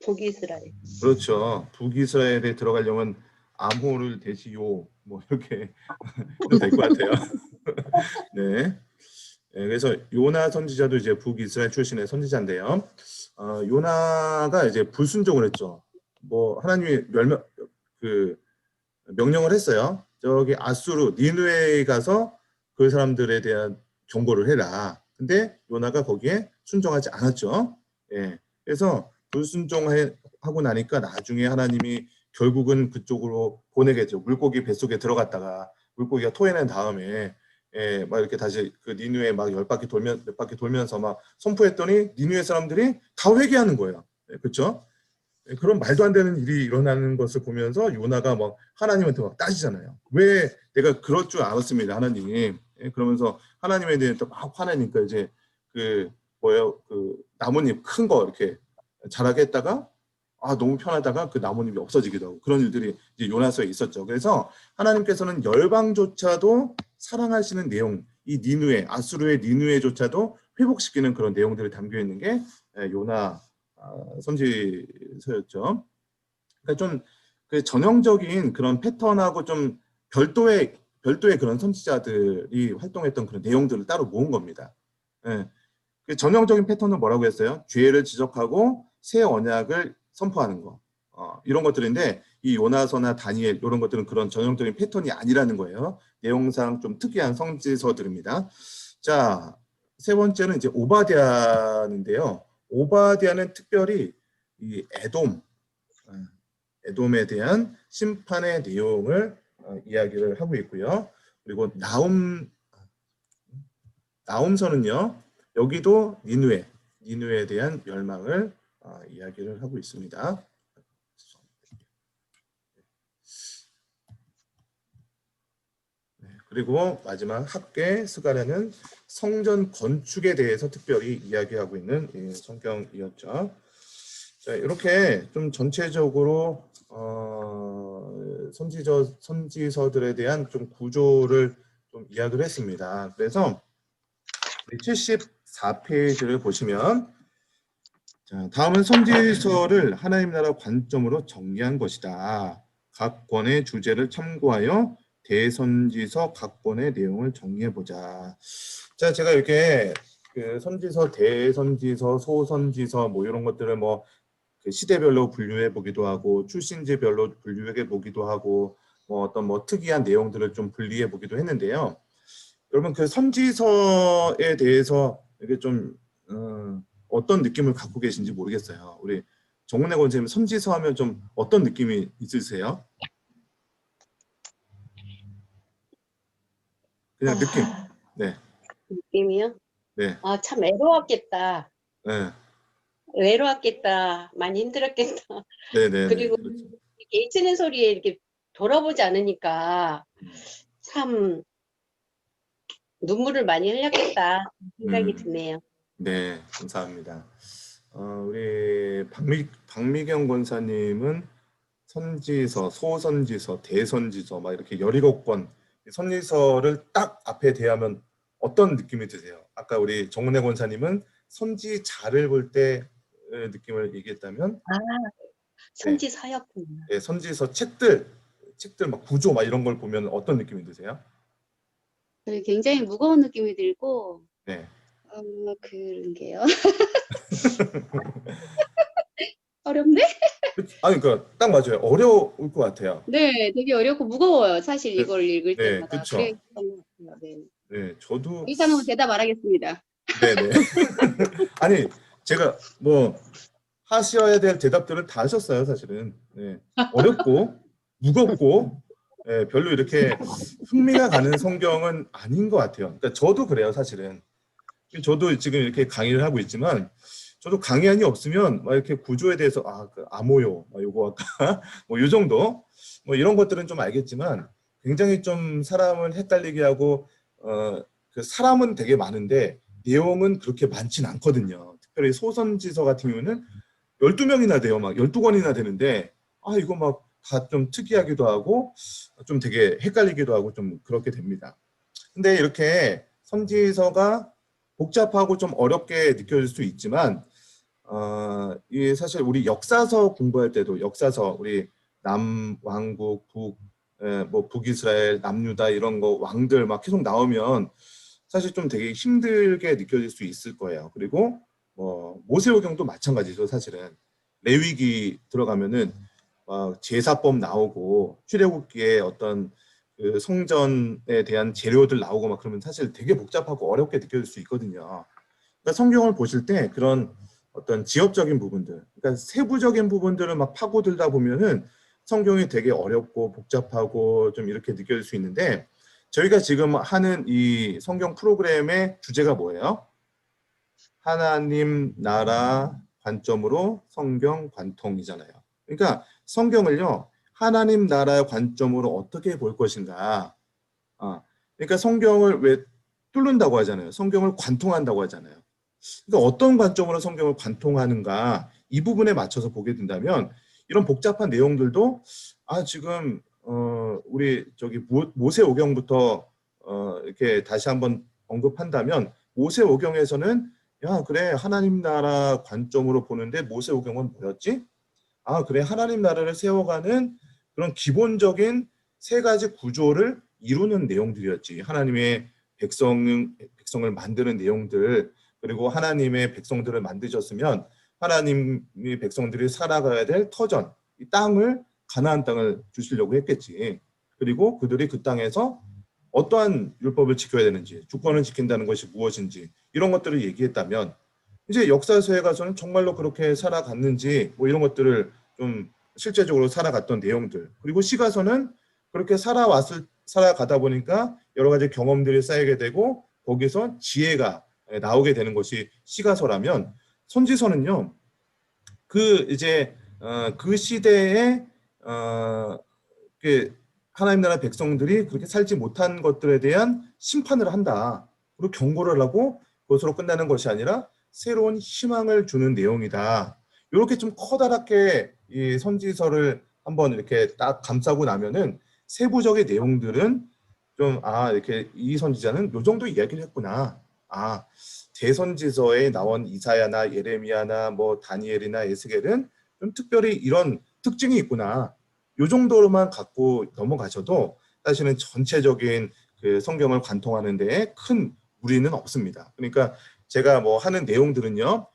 북이스라엘. 그렇죠. 북이스라엘에 들어가려면 암호를 대시요 뭐 이렇게 해도 될 것 같아요. 네. 네, 그래서 요나 선지자도 이제 북이스라엘 출신의 선지자인데요. 요나가 이제 불순종을 했죠. 뭐 하나님이 명령을 했어요. 저기 아수르 니느웨에 가서 그 사람들에 대한 경고를 해라. 근데 요나가 거기에 순종하지 않았죠. 예. 그래서 불순종하고 나니까 나중에 하나님이 결국은 그쪽으로 보내겠죠. 물고기 뱃속에 들어갔다가 물고기가 토해낸 다음에 막 이렇게 다시 그 니누에 막 몇 바퀴 돌면서 막 선포했더니 니누의 사람들이 다 회개하는 거예요. 그렇죠? 그런 말도 안 되는 일이 일어나는 것을 보면서 요나가 막 하나님한테 막 따지잖아요. 왜 내가 그럴 줄 알았습니다, 하나님. 그러면서 하나님에 대해 또 막 화내니까 이제 그 나뭇잎 큰 거 이렇게 자라게 했다가 너무 편하다가 그 나뭇잎이 없어지기도 하고 그런 일들이 이제 요나서에 있었죠. 그래서 하나님께서는 열방조차도 사랑하시는 내용, 이 니누에, 아수르의 니누에조차도 회복시키는 그런 내용들이 담겨 있는 게 요나 선지서였죠. 그러니까 좀 그 전형적인 그런 패턴하고 좀 별도의 그런 선지자들이 활동했던 그런 내용들을 따로 모은 겁니다. 그 전형적인 패턴은 뭐라고 했어요? 죄를 지적하고 새 언약을 선포하는 거. 이런 것들인데 이 요나서나 다니엘 이런 것들은 그런 전형적인 패턴이 아니라는 거예요. 내용상 좀 특이한 선지서들입니다. 자, 세 번째는 이제 오바댜인데요. 오바댜는 특별히 이 에돔에 대한 심판의 내용을 이야기를 하고 있고요. 그리고 나움서는요. 여기도 니누에 대한 멸망을 이야기를 하고 있습니다. 그리고 마지막 학계 스가랴는 성전 건축에 대해서 특별히 이야기하고 있는 성경이었죠. 자, 이렇게 좀 전체적으로 선지서들에 대한 좀 구조를 좀 이야기를 했습니다. 그래서 74페이지를 보시면 자, 다음은 선지서를 하나님 나라 관점으로 정리한 것이다. 각 권의 주제를 참고하여 대선지서 각 권의 내용을 정리해보자. 자, 제가 이렇게 그 선지서, 대선지서, 소선지서 뭐 이런 것들을 뭐 그 시대별로 분류해 보기도 하고 출신지별로 분류해 보기도 하고 뭐 어떤 뭐 특이한 내용들을 좀 분리해 보기도 했는데요. 여러분 그 선지서에 대해서 이게 좀 어떤 느낌을 갖고 계신지 모르겠어요. 우리 정은혜 권사님 선지서 하면 좀 어떤 느낌이 있으세요? 그냥 느낌. 네. 느낌이요? 네. 참 외로웠겠다. 네. 외로웠겠다. 많이 힘들었겠다. 네, 네. 그리고 그렇죠. 이렇게 잊히는 소리에 이렇게 돌아보지 않으니까 참 눈물을 많이 흘렸겠다 생각이 드네요. 네, 감사합니다. 우리 박미경 권사님은 선지서, 소선지서, 대선지서 막 이렇게 17권 선지서를 딱 앞에 대하면 어떤 느낌이 드세요? 아까 우리 정은혜 권사님은 선지자를 볼 때 느낌을 얘기했다면 선지서였구나. 네, 선지서 책들 막 구조 막 이런 걸 보면 어떤 느낌이 드세요? 굉장히 무거운 느낌이 들고 네. 그런 게요. 어렵네? 아니 그러니까 딱 맞아요. 어려울 것 같아요. 네, 되게 어렵고 무거워요. 사실 네, 이걸 읽을 네, 때마다. 그쵸. 그랬던 것 같아요. 네. 네, 저도 일단은 대답 안 하겠습니다. 네네. 아니 제가 뭐 하셔야 될 대답들을 다 하셨어요, 사실은. 네. 어렵고 무겁고 별로 이렇게 흥미가 가는 성경은 아닌 것 같아요. 그러니까 저도 그래요, 사실은. 저도 지금 이렇게 강의를 하고 있지만 저도 강의안이 없으면 막 이렇게 구조에 대해서 그 암호요, 요거 아까 뭐 요 정도 뭐 이런 것들은 좀 알겠지만 굉장히 좀 사람을 헷갈리게 하고 그 사람은 되게 많은데 내용은 그렇게 많진 않거든요. 특별히 소선지서 같은 경우는 12명이나 돼요. 막 12권이나 되는데 이거 막 다 좀 특이하기도 하고 좀 되게 헷갈리기도 하고 좀 그렇게 됩니다. 근데 이렇게 선지서가 복잡하고 좀 어렵게 느껴질 수 있지만 이 사실 우리 역사서 공부할 때도 역사서 우리 남왕국 뭐 북이스라엘 남유다 이런 거 왕들 막 계속 나오면 사실 좀 되게 힘들게 느껴질 수 있을 거예요. 그리고 뭐 모세오경도 마찬가지죠. 사실은 레위기 들어가면은 제사법 나오고 출애굽기에 어떤 그 성전에 대한 재료들 나오고 막 그러면 사실 되게 복잡하고 어렵게 느껴질 수 있거든요. 그러니까 성경을 보실 때 그런 어떤 지엽적인 부분들, 그러니까 세부적인 부분들을 막 파고들다 보면은 성경이 되게 어렵고 복잡하고 좀 이렇게 느껴질 수 있는데 저희가 지금 하는 이 성경 프로그램의 주제가 뭐예요? 하나님 나라 관점으로 성경 관통이잖아요. 그러니까 성경을요, 하나님 나라의 관점으로 어떻게 볼 것인가. 그러니까 성경을 왜 뚫는다고 하잖아요. 성경을 관통한다고 하잖아요. 그러니까 어떤 관점으로 성경을 관통하는가, 이 부분에 맞춰서 보게 된다면 이런 복잡한 내용들도 지금 우리 저기 모세오경부터 이렇게 다시 한번 언급한다면 모세오경에서는 야 그래 하나님 나라 관점으로 보는데 모세오경은 뭐였지? 그래 하나님 나라를 세워가는 그런 기본적인 세 가지 구조를 이루는 내용들이었지. 하나님의 백성을 만드는 내용들, 그리고 하나님의 백성들을 만드셨으면 하나님의 백성들이 살아가야 될 터전, 이 땅을 가나안 땅을 주시려고 했겠지. 그리고 그들이 그 땅에서 어떠한 율법을 지켜야 되는지, 주권을 지킨다는 것이 무엇인지 이런 것들을 얘기했다면 이제 역사서에 가서는 정말로 그렇게 살아갔는지 뭐 이런 것들을 좀 실제적으로 살아갔던 내용들, 그리고 시가서는 그렇게 살아가다 보니까 여러 가지 경험들이 쌓이게 되고 거기서 지혜가 나오게 되는 것이 시가서라면, 선지서는요 그 시대에 하나님 나라 백성들이 그렇게 살지 못한 것들에 대한 심판을 한다, 그리고 경고를 하고 그것으로 끝나는 것이 아니라 새로운 희망을 주는 내용이다. 이렇게 좀 커다랗게 이 선지서를 한번 이렇게 딱 감싸고 나면은 세부적인 내용들은 좀 이렇게 이 선지자는 요 정도 이야기를 했구나. 대선지서에 나온 이사야나 예레미야나 뭐 다니엘이나 에스겔은 좀 특별히 이런 특징이 있구나. 요 정도로만 갖고 넘어가셔도 사실은 전체적인 그 성경을 관통하는 데에 큰 무리는 없습니다. 그러니까 제가 뭐 하는 내용들은요,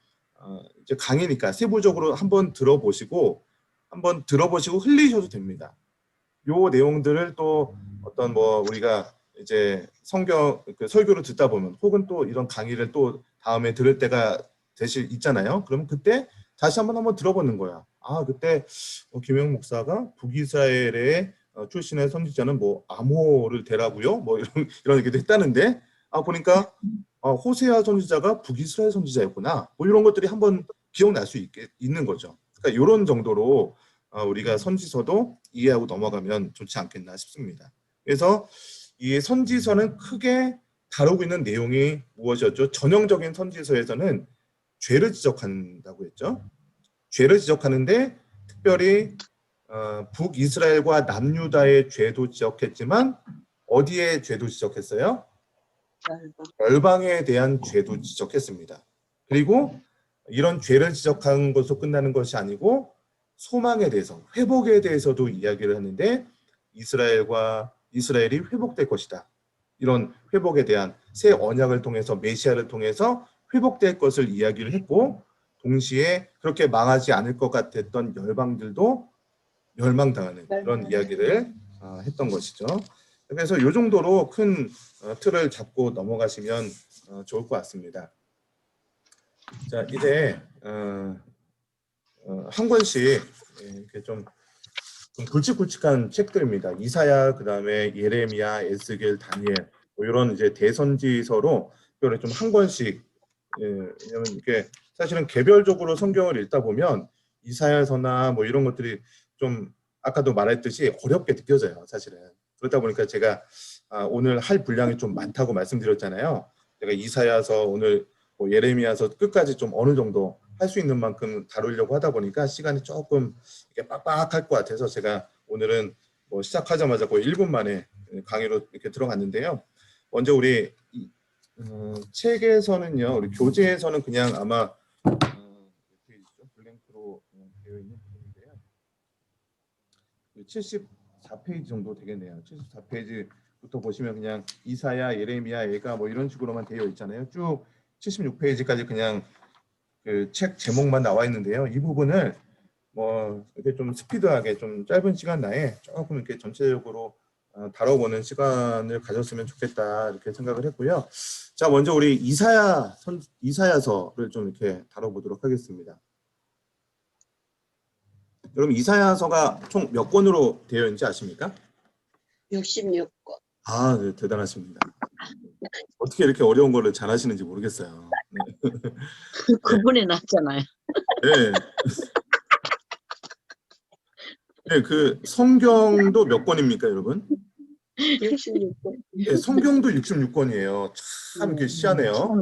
이제 강의니까 세부적으로 한번 들어보시고 흘리셔도 됩니다. 요 내용들을 또 어떤 뭐 우리가 이제 성경 설교를 듣다 보면 혹은 또 이런 강의를 또 다음에 들을 때가 있잖아요. 그러면 그때 다시 한번 들어보는 거야. 그때 김영 목사가 북이스라엘의 출신의 선지자는 뭐 아모를 대라고요. 뭐 이런 얘기도 했다는데 보니까 호세아 선지자가 북이스라엘 선지자였구나. 뭐 이런 것들이 한번 기억날 수 있는 거죠. 그러니까 이런 정도로 우리가 선지서도 이해하고 넘어가면 좋지 않겠나 싶습니다. 그래서 이 선지서는 크게 다루고 있는 내용이 무엇이었죠? 전형적인 선지서에서는 죄를 지적한다고 했죠. 죄를 지적하는데 특별히 북이스라엘과 남유다의 죄도 지적했지만 어디에 죄도 지적했어요? 열방에 대한 죄도 지적했습니다. 그리고 이런 죄를 지적한 것으로 끝나는 것이 아니고 소망에 대해서, 회복에 대해서도 이야기를 하는데 이스라엘이 회복될 것이다. 이런 회복에 대한 새 언약을 통해서 메시아를 통해서 회복될 것을 이야기를 했고, 동시에 그렇게 망하지 않을 것 같았던 열방들도 멸망당하는 그런 이야기를 했던 것이죠. 그래서 이 정도로 큰 틀을 잡고 넘어가시면 좋을 것 같습니다. 자, 이제 한 권씩 이렇게 좀 굵직굵직한 책들입니다. 이사야, 그다음에 예레미야, 에스겔, 다니엘 뭐 이런 이제 대선지서로 좀 한 권씩, 왜냐면 이게 사실은 개별적으로 성경을 읽다 보면 이사야서나 뭐 이런 것들이 좀 아까도 말했듯이 어렵게 느껴져요, 사실은. 그렇다 보니까 제가 오늘 할 분량이 좀 많다고 말씀드렸잖아요. 제가 이사야서 오늘 뭐 예레미야서 끝까지 좀 어느 정도 할 수 있는 만큼 다루려고 하다 보니까 시간이 조금 이렇게 빡빡할 것 같아서 제가 오늘은 뭐 시작하자마자 거의 1분 만에 강의로 이렇게 들어갔는데요. 먼저 우리 책에서는요, 우리 교재에서는 그냥 아마 블랭크로 되어 있는 부분인데요. 74페이지 정도 되겠네요. 74페이지부터 보시면 그냥 이사야, 예레미야, 예가 뭐 이런 식으로만 되어 있잖아요. 쭉 76페이지까지 그냥 그 책 제목만 나와 있는데요. 이 부분을 뭐 이렇게 좀 스피드하게 좀 짧은 시간 내에 조금 이렇게 전체적으로 다뤄보는 시간을 가졌으면 좋겠다 이렇게 생각을 했고요. 자, 먼저 우리 이사야서를 좀 이렇게 다뤄보도록 하겠습니다. 여러분 이사야서가 총 몇 권으로 되어 있는지 아십니까? 66권. 아, 네, 대단하십니다. 어떻게 이렇게 어려운 거를 잘하시는지 모르겠어요. 네. 구분해 놨잖아요. 네. 네, 그 성경도 몇 권입니까, 여러분? 66번. 네, 성경도 66권이에요. 참 이렇게 희한해요. 참,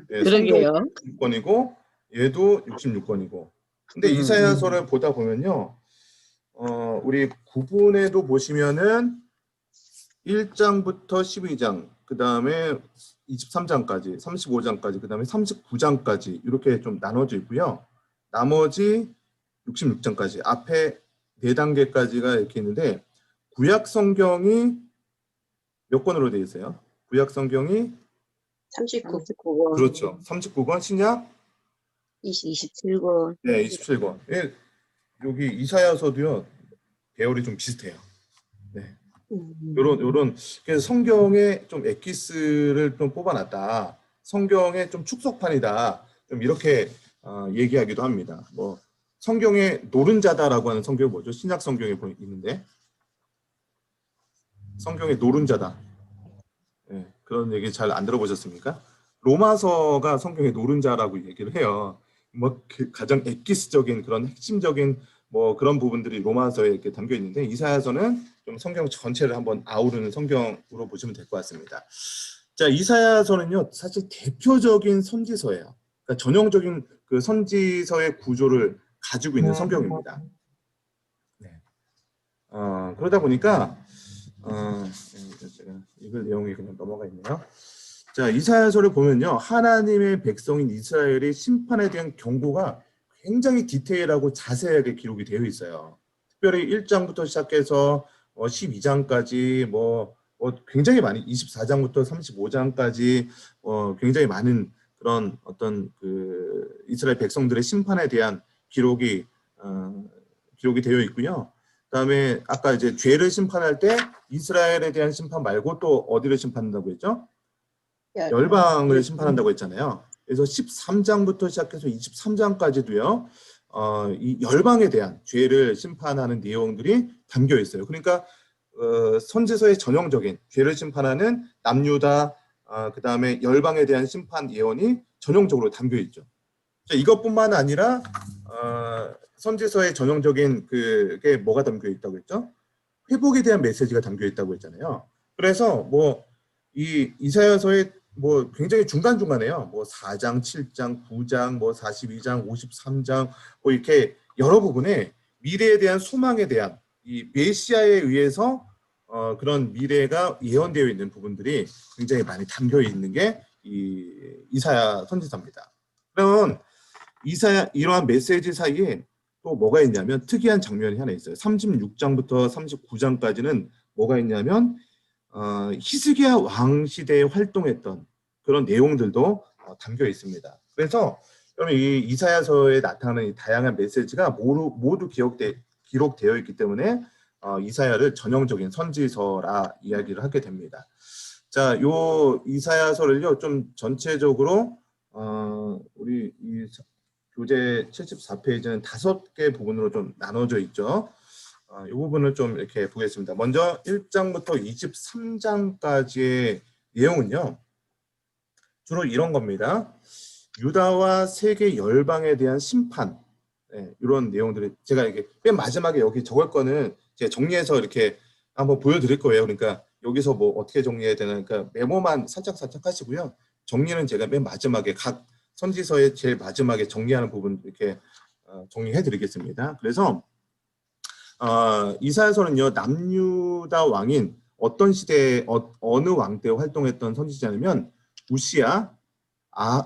네, 성경 그러게요. 66권이고 얘도 66권이고. 근데 음, 이사야서를 보다 보면요. 우리 구분에도 보시면은 1장부터 12장, 그다음에 23장까지, 35장까지, 그다음에 39장까지 이렇게 좀 나눠져 있고요. 나머지 66장까지 앞에 4단계까지가 이렇게 있는데 구약 성경이 몇 권으로 되어 있어요? 구약 성경이 39. 39권, 그렇죠. 39권, 신약 27권. 네, 27권. 예, 여기 이사야서도요. 배열이 좀 비슷해요. 네. 요런 그래서 성경에 좀 엑기스를 좀 뽑아놨다. 성경의 좀 축소판이다. 좀 이렇게 얘기하기도 합니다. 뭐 성경의 노른자다라고 하는 성경이 뭐죠? 신약 성경에 있는데 성경의 노른자다. 네, 그런 얘기 잘 안 들어보셨습니까? 로마서가 성경의 노른자라고 얘기를 해요. 뭐 가장 엑기스적인 그런 핵심적인 뭐 그런 부분들이 로마서에 이렇게 담겨 있는데 이사야서는 좀 성경 전체를 한번 아우르는 성경으로 보시면 될 것 같습니다. 자, 이사야서는요 사실 대표적인 선지서예요. 그러니까 전형적인 그 선지서의 구조를 가지고 있는 성경입니다. 네. 그러다 보니까 제가 읽을 내용이 그냥 넘어가 있네요. 자, 이사야서를 보면요. 하나님의 백성인 이스라엘의 심판에 대한 경고가 굉장히 디테일하고 자세하게 기록이 되어 있어요. 특별히 1장부터 시작해서 12장까지 뭐 굉장히 많이 24장부터 35장까지 굉장히 많은 그런 어떤 그 이스라엘 백성들의 심판에 대한 기록이 되어 있고요. 그다음에 아까 이제 죄를 심판할 때 이스라엘에 대한 심판 말고 또 어디를 심판한다고 했죠? 열방을 심판한다고 했잖아요. 그래서 13장부터 시작해서 23장까지도요. 이 열방에 대한 죄를 심판하는 내용들이 담겨 있어요. 그러니까 선지서의 전형적인 죄를 심판하는 남유다, 그다음에 열방에 대한 심판 예언이 전형적으로 담겨 있죠. 이것뿐만 아니라 선지서의 전형적인 그게 뭐가 담겨 있다고 했죠? 회복에 대한 메시지가 담겨 있다고 했잖아요. 그래서 뭐 이 이사야서의 뭐 굉장히 중간중간에요. 뭐 4장, 7장, 9장, 뭐 42장, 53장 뭐 이렇게 여러 부분에 미래에 대한 소망에 대한 이 메시아에 의해서 그런 미래가 예언되어 있는 부분들이 굉장히 많이 담겨 있는 게 이 이사야 선지서입니다. 그러면 이사야 이러한 메시지 사이에 또 뭐가 있냐면 특이한 장면이 하나 있어요. 36장부터 39장까지는 뭐가 있냐면 히스기야 왕 시대에 활동했던 그런 내용들도 담겨 있습니다. 그래서 여러분 이 이사야서에 나타나는 이 다양한 메시지가 모두 기록되어 있기 때문에 이사야를 전형적인 선지서라 이야기를 하게 됩니다. 자, 요 이사야서를요 좀 전체적으로 우리 이 교재 74페이지는 5개 부분으로 좀 나눠져 있죠. 이 부분을 좀 이렇게 보겠습니다. 먼저 1장부터 23장까지의 내용은요. 주로 이런 겁니다. 유다와 세계 열방에 대한 심판, 이런 내용들이 제가 이렇게 맨 마지막에 여기 적을 거는 제가 정리해서 이렇게 한번 보여드릴 거예요. 그러니까 여기서 뭐 어떻게 정리해야 되나, 그러니까 메모만 살짝 하시고요. 정리는 제가 맨 마지막에 각 선지서의 제일 마지막에 정리하는 부분 이렇게 정리해드리겠습니다. 그래서 이사야서는요 남유다 왕인 어떤 시대에 어느 왕 때 활동했던 선지자냐면 우시야,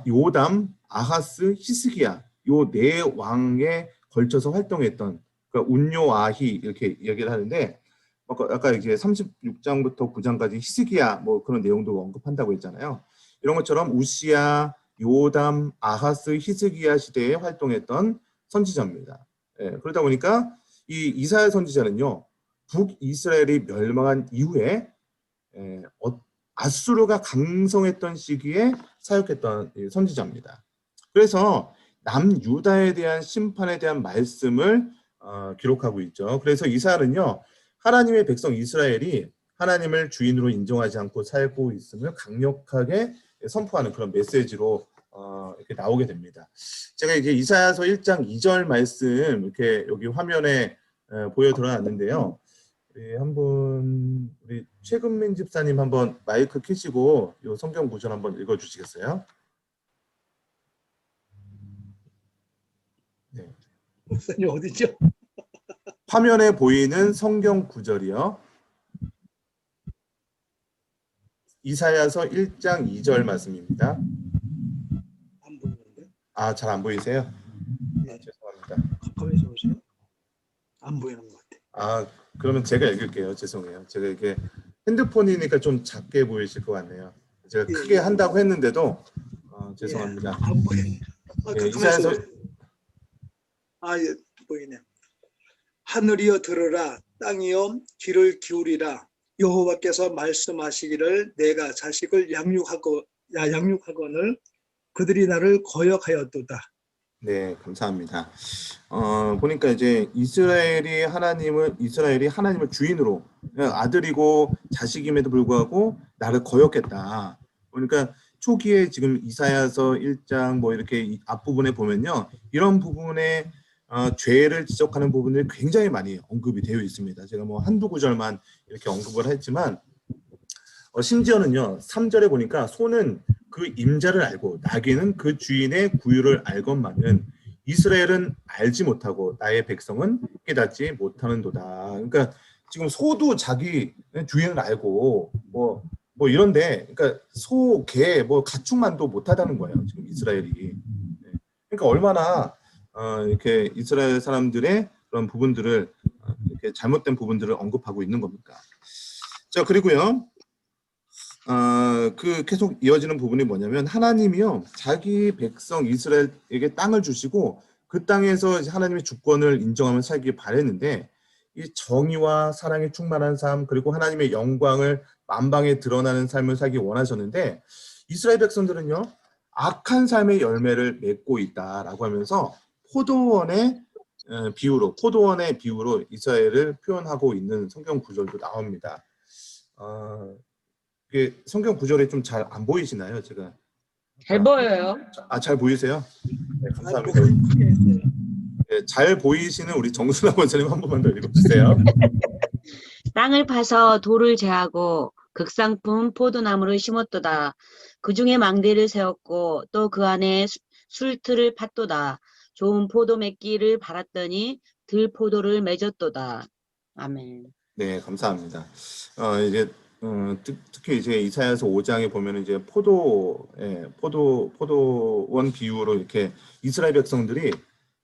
요담, 아하스, 히스기야 요 4왕에 걸쳐서 활동했던 그러니까 운요아히 이렇게 얘기를 하는데 아까 이제 36장부터 9장까지 히스기야 뭐 그런 내용도 언급한다고 했잖아요. 이런 것처럼 우시야, 요담, 아하스, 히스기야 시대에 활동했던 선지자입니다. 그러다 보니까 이 이사야 선지자는요 북이스라엘이 멸망한 이후에 아수르가 강성했던 시기에 사역했던 선지자입니다. 그래서 남유다에 대한 심판에 대한 말씀을 기록하고 있죠. 그래서 이사야는요 하나님의 백성 이스라엘이 하나님을 주인으로 인정하지 않고 살고 있음을 강력하게 선포하는 그런 메시지로 이렇게 나오게 됩니다. 제가 이제 이사야서 1장 2절 말씀 이렇게 여기 화면에 보여 드러났는데요. 우리 최근민 집사님 한번 마이크 켜시고 이 성경 구절 한번 읽어주시겠어요? 네. 목사님 어디죠? 화면에 보이는 성경 구절이요. 이사야서 1장 2절 말씀입니다. 안 보이는데? 아, 잘 안 보이세요? 네. 죄송합니다. 가까이서 보세요. 안 보이는 것 같아. 아, 그러면 제가 읽을게요. 죄송해요. 제가 이게 핸드폰이니까 좀 작게 보이실 것 같네요. 제가 예, 크게 예. 한다고 했는데도 죄송합니다. 안 보여. 예, 이사야서 예, 보이네. 하늘이여 들으라, 땅이여 귀를 기울이라. 여호와께서 말씀하시기를 내가 자식을 양육하거늘 그들이 나를 거역하였도다. 네, 감사합니다. 보니까 이제 이스라엘이 하나님을 주인으로 아들이고 자식임에도 불구하고 나를 거역했다. 그러니까 초기에 지금 이사야서 1장 뭐 이렇게 앞부분에 보면요, 이런 부분에 죄를 지적하는 부분들이 굉장히 많이 언급이 되어 있습니다. 제가 뭐 한두 구절만 이렇게 언급을 했지만 심지어는요 3절에 보니까 소는 그 임자를 알고 나귀는 그 주인의 구유를 알건만은 이스라엘은 알지 못하고 나의 백성은 깨닫지 못하는도다. 그러니까 지금 소도 자기 주인을 알고 뭐 이런데, 그러니까 소, 개, 뭐 가축만도 못하다는 거예요. 지금 이스라엘이. 네. 그러니까 얼마나 이렇게 이스라엘 사람들의 그런 부분들을 이렇게 잘못된 부분들을 언급하고 있는 겁니까? 자, 그리고요. 그 계속 이어지는 부분이 뭐냐면 하나님이요 자기 백성 이스라엘에게 땅을 주시고 그 땅에서 이제 하나님의 주권을 인정하며 살기 바랬는데 이 정의와 사랑에 충만한 삶 그리고 하나님의 영광을 만방에 드러나는 삶을 살기 원하셨는데 이스라엘 백성들은요 악한 삶의 열매를 맺고 있다라고 하면서 포도원의 비유로 이스라엘을 표현하고 있는 성경 구절도 나옵니다. 이게 성경 구절이 좀 잘 안 보이시나요? 제가 잘 보여요. 잘 보이세요? 네, 감사합니다. 목사님 크게 했어요. 네, 잘 보이시는 우리 정순아 원사님 한 번만 더 읽어주세요. 땅을 파서 돌을 제하고 극상품 포도나무를 심었도다. 그 중에 망대를 세웠고 또 그 안에 술틀을 팠도다. 좋은 포도 맺기를 바랐더니 들포도를 맺었도다. 아멘. 네, 감사합니다. 이제 특히 이제 이사야서 5장에 보면 이제 포도원 비유로 이렇게 이스라엘 백성들이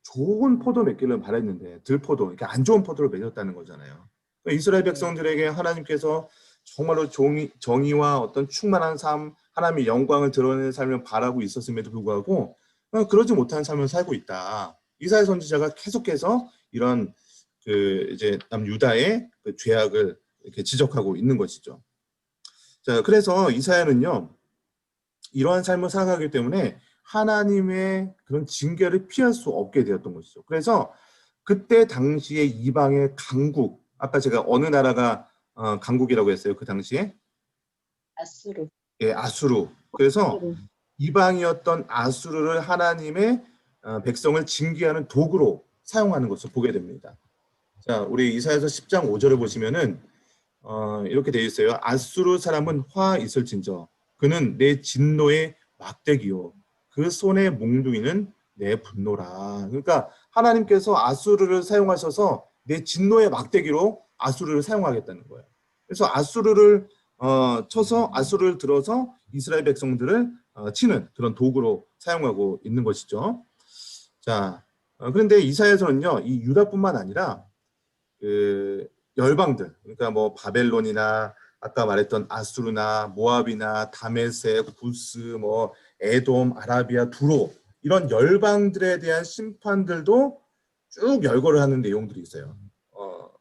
좋은 포도 맺기를 바랬는데 들포도, 이렇게 안 좋은 포도를 맺었다는 거잖아요. 그러니까 이스라엘 백성들에게 하나님께서 정말로 정의와 어떤 충만한 삶, 하나님의 영광을 드러내는 삶을 바라고 있었음에도 불구하고 그러지 못한 삶을 살고 있다. 이사야 선지자가 계속해서 이런 이제 남유다의 그 죄악을 이렇게 지적하고 있는 것이죠. 자, 그래서 이사야는요, 이러한 삶을 살아가기 때문에 하나님의 그런 징계를 피할 수 없게 되었던 것이죠. 그래서 그때 당시에 이방의 강국, 아까 제가 어느 나라가 강국이라고 했어요? 그 당시에? 아수르. 예, 아수르. 그래서 이방이었던 아수르를 하나님의 백성을 징계하는 도구로 사용하는 것을 보게 됩니다. 자, 우리 이사야서 10장 5절을 보시면은 이렇게 되어 있어요. 아수르 사람은 화 있을진저 그는 내 진노의 막대기요 그 손의 몽둥이는 내 분노라. 그러니까 하나님께서 아수르를 사용하셔서 내 진노의 막대기로 아수르를 사용하겠다는 거예요. 그래서 아수르를 쳐서 아수르를 들어서 이스라엘 백성들을 치는 그런 도구로 사용하고 있는 것이죠. 자, 그런데 이사야서는요, 이 유다뿐만 아니라 그 열방들, 그러니까 뭐 바벨론이나 아까 말했던 아수르나 모압이나 다메섹, 부스, 뭐 에돔, 아라비아, 두로 이런 열방들에 대한 심판들도 쭉 열거를 하는 내용들이 있어요.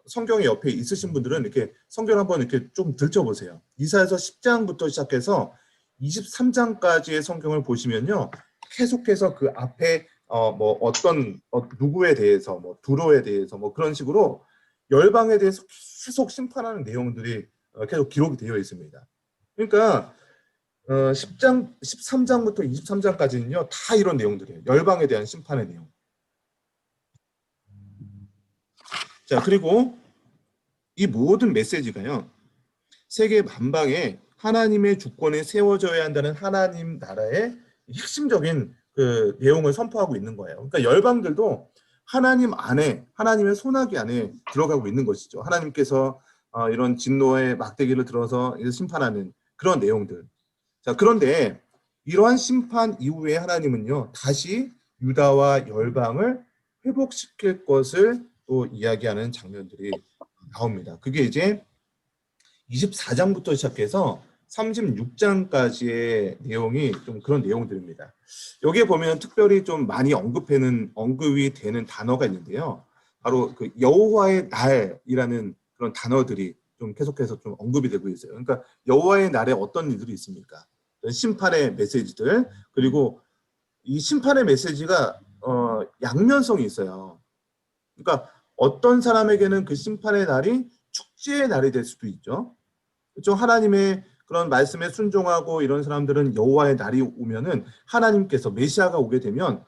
성경의 옆에 있으신 분들은 이렇게 성경 한번 이렇게 좀 들춰보세요. 이사야서 10장부터 시작해서 23장까지의 성경을 보시면요, 계속해서 그 앞에 뭐 어떤 누구에 대해서 뭐 두로에 대해서 뭐 그런 식으로 열방에 대해서 계속 심판하는 내용들이 계속 기록이 되어 있습니다. 그러니까 13장부터 23장까지는요, 다 이런 내용들이에요. 열방에 대한 심판의 내용. 자, 그리고 이 모든 메시지가요, 세계 만방에 하나님의 주권에 세워져야 한다는 하나님 나라의 핵심적인 그 내용을 선포하고 있는 거예요. 그러니까 열방들도 하나님 안에, 하나님의 손아귀 안에 들어가고 있는 것이죠. 하나님께서 이런 진노의 막대기를 들어서 심판하는 그런 내용들. 자, 그런데 이러한 심판 이후에 하나님은요, 다시 유다와 열방을 회복시킬 것을 또 이야기하는 장면들이 나옵니다. 그게 이제 24장부터 시작해서 36장까지의 내용이 좀 그런 내용들입니다. 여기에 보면 특별히 좀 많이 언급이 되는 단어가 있는데요. 바로 그 여호와의 날이라는 그런 단어들이 좀 계속해서 좀 언급이 되고 있어요. 그러니까 여호와의 날에 어떤 일들이 있습니까? 심판의 메시지들, 그리고 이 심판의 메시지가 양면성이 있어요. 그러니까 어떤 사람에게는 그 심판의 날이 축제의 날이 될 수도 있죠. 그렇죠? 하나님의 그런 말씀에 순종하고 이런 사람들은 여호와의 날이 오면은 하나님께서 메시아가 오게 되면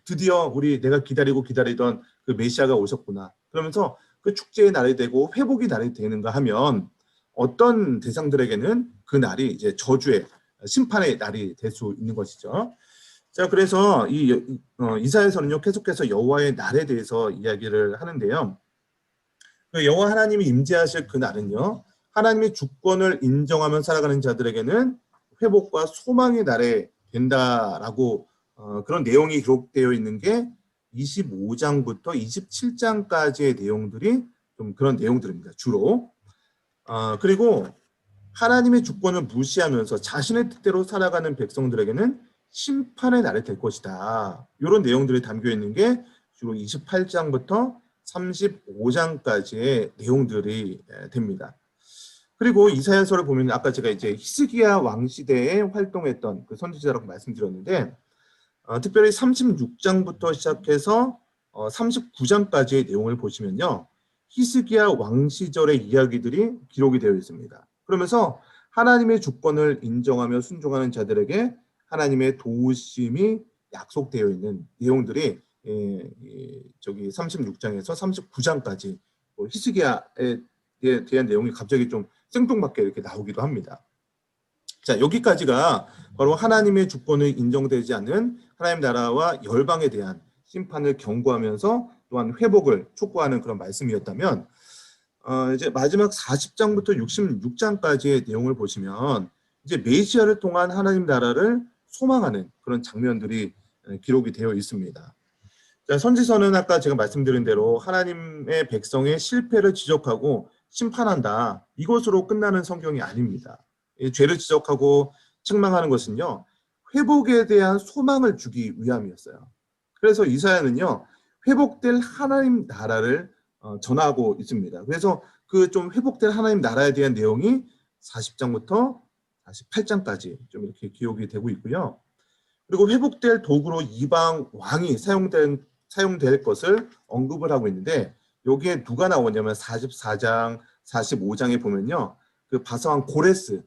드디어 내가 기다리던 그 메시아가 오셨구나. 그러면서 그 축제의 날이 되고 회복의 날이 되는가 하면 어떤 대상들에게는 그 날이 이제 저주의 심판의 날이 될 수 있는 것이죠. 자, 그래서 이사야서는요, 계속해서 여호와의 날에 대해서 이야기를 하는데요. 그 여호와 하나님이 임재하실 그 날은요, 하나님의 주권을 인정하며 살아가는 자들에게는 회복과 소망의 날에 된다라고 그런 내용이 기록되어 있는 게 25장부터 27장까지의 내용들이 좀 그런 내용들입니다. 주로. 그리고 하나님의 주권을 무시하면서 자신의 뜻대로 살아가는 백성들에게는 심판의 날이 될 것이다. 이런 내용들이 담겨 있는 게 주로 28장부터 35장까지의 내용들이 됩니다. 그리고 이사야서를 보면 아까 제가 이제 히스기야 왕 시대에 활동했던 그 선지자라고 말씀드렸는데 특별히 36장부터 시작해서 39장까지의 내용을 보시면요, 히스기야 왕 시절의 이야기들이 기록이 되어 있습니다. 그러면서 하나님의 주권을 인정하며 순종하는 자들에게 하나님의 도우심이 약속되어 있는 내용들이 저기 36장에서 39장까지 히스기야에 대한 내용이 갑자기 좀 생뚱맞게 이렇게 나오기도 합니다. 자, 여기까지가 바로 하나님의 주권을 인정되지 않는 하나님 나라와 열방에 대한 심판을 경고하면서 또한 회복을 촉구하는 그런 말씀이었다면, 이제 마지막 40장부터 66장까지의 내용을 보시면 이제 메시아를 통한 하나님 나라를 소망하는 그런 장면들이 기록이 되어 있습니다. 자, 선지서는 아까 제가 말씀드린 대로 하나님의 백성의 실패를 지적하고 심판한다, 이것으로 끝나는 성경이 아닙니다. 죄를 지적하고 책망하는 것은요, 회복에 대한 소망을 주기 위함이었어요. 그래서 이사야는요, 회복될 하나님 나라를 전하고 있습니다. 그래서 그 좀 회복될 하나님 나라에 대한 내용이 40장부터 48장까지 좀 이렇게 기록이 되고 있고요. 그리고 회복될 도구로 이방 왕이 사용될 것을 언급을 하고 있는데, 여기에 누가 나오냐면 44장, 45장에 보면요, 그 바사왕 고레스,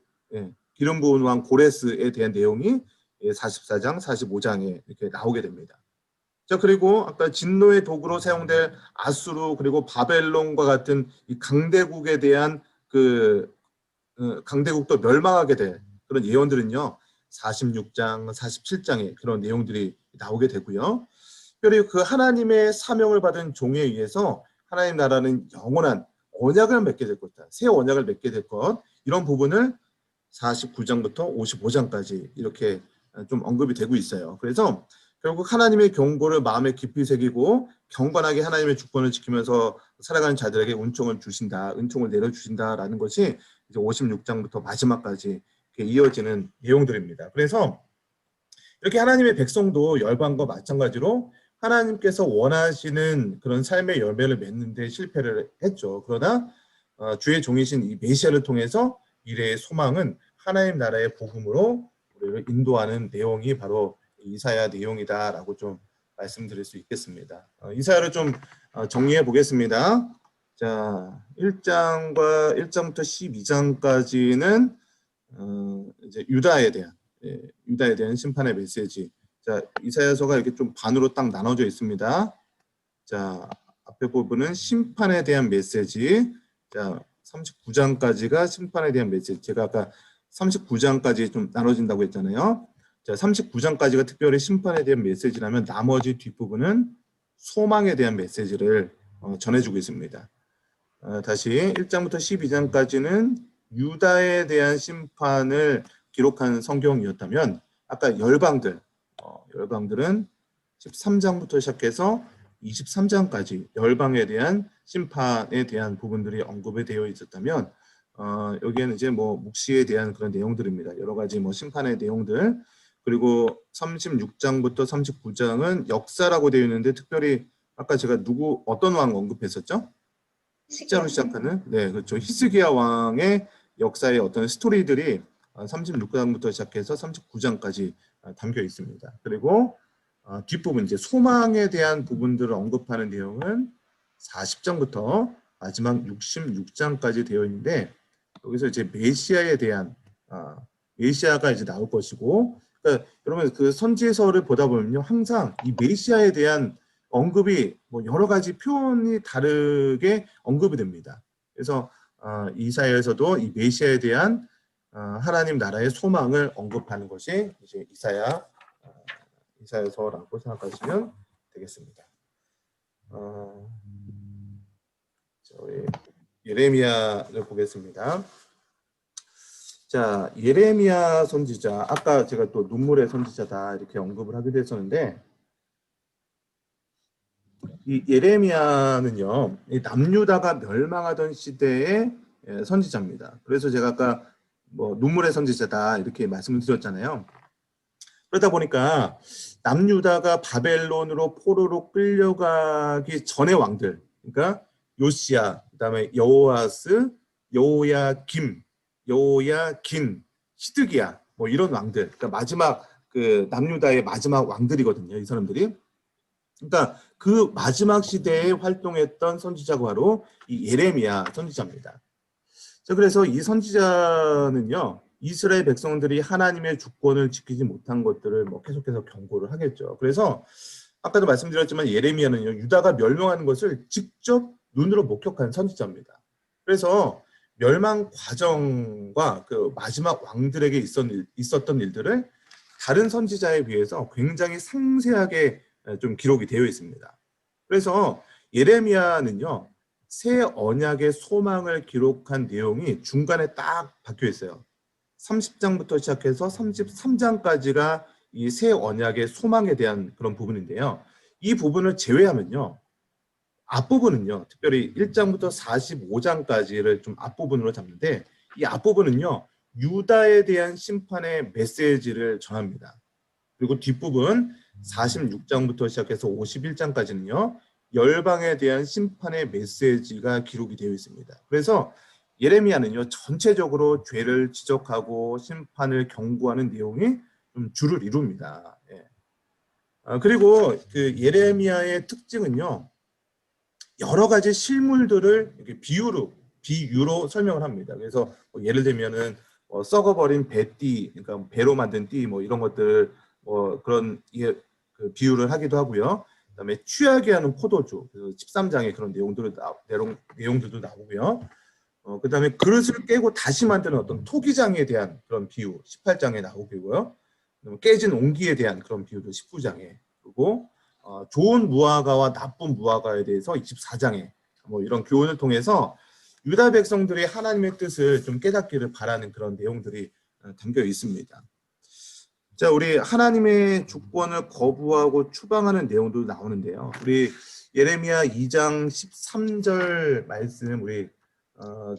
기름 부은 왕 고레스에 대한 내용이 44장, 45장에 이렇게 나오게 됩니다. 자, 그리고 아까 진노의 도구로 사용될 아수르 그리고 바벨론과 같은 이 강대국에 대한 그 강대국도 멸망하게 될 그런 예언들은요, 46장, 47장에 그런 내용들이 나오게 되고요. 그리고 그 하나님의 사명을 받은 종에 의해서 하나님 나라는 영원한 언약을 맺게 될 것이다. 새 언약을 맺게 될 것. 이런 부분을 49장부터 55장까지 이렇게 좀 언급이 되고 있어요. 그래서 결국 하나님의 경고를 마음에 깊이 새기고 경건하게 하나님의 주권을 지키면서 살아가는 자들에게 은총을 주신다, 은총을 내려주신다라는 것이 이제 56장부터 마지막까지 이렇게 이어지는 내용들입니다. 그래서 이렇게 하나님의 백성도 열방과 마찬가지로 하나님께서 원하시는 그런 삶의 열매를 맺는 데 실패를 했죠. 그러나 주의 종이신 이 메시아를 통해서 미래의 소망은 하나님 나라의 복음으로 우리를 인도하는 내용이 바로 이사야 내용이다라고 좀 말씀드릴 수 있겠습니다. 이사야를 좀 정리해 보겠습니다. 자, 1장부터 12장까지는 이제 유다에 대한 심판의 메시지. 자, 이사야서가 이렇게 좀 반으로 딱 나눠져 있습니다. 자, 앞에 부분은 심판에 대한 메시지. 자, 39장까지가 심판에 대한 메시지. 제가 아까 39장까지 좀 나눠진다고 했잖아요. 자, 39장까지가 특별히 심판에 대한 메시지라면 나머지 뒷부분은 소망에 대한 메시지를 전해주고 있습니다. 다시 1장부터 12장까지는 유다에 대한 심판을 기록한 성경이었다면 아까 열방들은 13장부터 시작해서 23장까지 열방에 대한 심판에 대한 부분들이 언급이 되어 있었다면 여기에는 이제 뭐 묵시에 대한 그런 내용들입니다. 여러 가지 뭐 심판의 내용들, 그리고 36장부터 39장은 역사라고 되어 있는데 특별히 아까 제가 어떤 왕 언급했었죠? 시자로 시작하는, 네, 그렇죠. 히스기야 왕의 역사의 어떤 스토리들이 36장부터 시작해서 39장까지 담겨 있습니다. 그리고 뒷부분 이제 소망에 대한 부분들을 언급하는 내용은 40장부터 마지막 66장까지 되어 있는데 여기서 이제 메시아에 대한 메시아가 이제 나올 것이고, 그러니까 여러분 그 선지서를 보다 보면요 항상 이 메시아에 대한 언급이 뭐 여러 가지 표현이 다르게 언급이 됩니다. 그래서 이사야에서도 이 메시아에 대한 하나님 나라의 소망을 언급하는 것이 이제 이사야서라고 생각하시면 되겠습니다. 저희 예레미야를 보겠습니다. 자, 예레미야 선지자, 아까 제가 또 눈물의 선지자다 이렇게 언급을 하기도 했었는데 이 예레미야는요, 이 남유다가 멸망하던 시대의 선지자입니다. 그래서 제가 아까 뭐 눈물의 선지자다 이렇게 말씀을 드렸잖아요. 그러다 보니까 남유다가 바벨론으로 포로로 끌려가기 전의 왕들, 그러니까 요시야, 그다음에 여호아스, 여호야긴, 시드기야, 뭐 이런 왕들, 그러니까 마지막 그 남유다의 마지막 왕들이거든요, 이 사람들이. 그러니까 그 마지막 시대에 활동했던 선지자가 바로 이 예레미야 선지자입니다. 자, 그래서 이 선지자는요, 이스라엘 백성들이 하나님의 주권을 지키지 못한 것들을 뭐 계속해서 경고를 하겠죠. 그래서 아까도 말씀드렸지만 예레미야는요, 유다가 멸망하는 것을 직접 눈으로 목격한 선지자입니다. 그래서 멸망 과정과 그 마지막 왕들에게 있었던 일들을 다른 선지자에 비해서 굉장히 상세하게 좀 기록이 되어 있습니다. 그래서 예레미야는요, 새 언약의 소망을 기록한 내용이 중간에 딱 박혀 있어요. 30장부터 시작해서 33장까지가 이 새 언약의 소망에 대한 그런 부분인데요. 이 부분을 제외하면요, 앞부분은요, 특별히 1장부터 45장까지를 좀 앞부분으로 잡는데 이 앞부분은요, 유다에 대한 심판의 메시지를 전합니다. 그리고 뒷부분 46장부터 시작해서 51장까지는요, 열방에 대한 심판의 메시지가 기록이 되어 있습니다. 그래서 예레미야는요, 전체적으로 죄를 지적하고 심판을 경고하는 내용이 좀 주를 이룹니다. 그리고 그 예레미야의 특징은요, 여러 가지 실물들을 이렇게 비유로 설명을 합니다. 그래서 뭐 예를 들면은 썩어버린 배띠, 그러니까 배로 만든 띠, 뭐 이런 것들, 그런 그 비유를 하기도 하고요. 그다음에 취하게 하는 포도주, 13장에 그런 내용들도 나오고요. 그다음에 그릇을 깨고 다시 만드는 어떤 토기장에 대한 그런 비유 18장에 나오고요. 깨진 옹기에 대한 그런 비유도 19장에, 그리고 좋은 무화과와 나쁜 무화과에 대해서 24장에 뭐 이런 교훈을 통해서 유다 백성들이 하나님의 뜻을 좀 깨닫기를 바라는 그런 내용들이 담겨 있습니다. 자, 우리 하나님의 주권을 거부하고 추방하는 내용도 나오는데요. 우리 예레미야 2장 13절 말씀 우리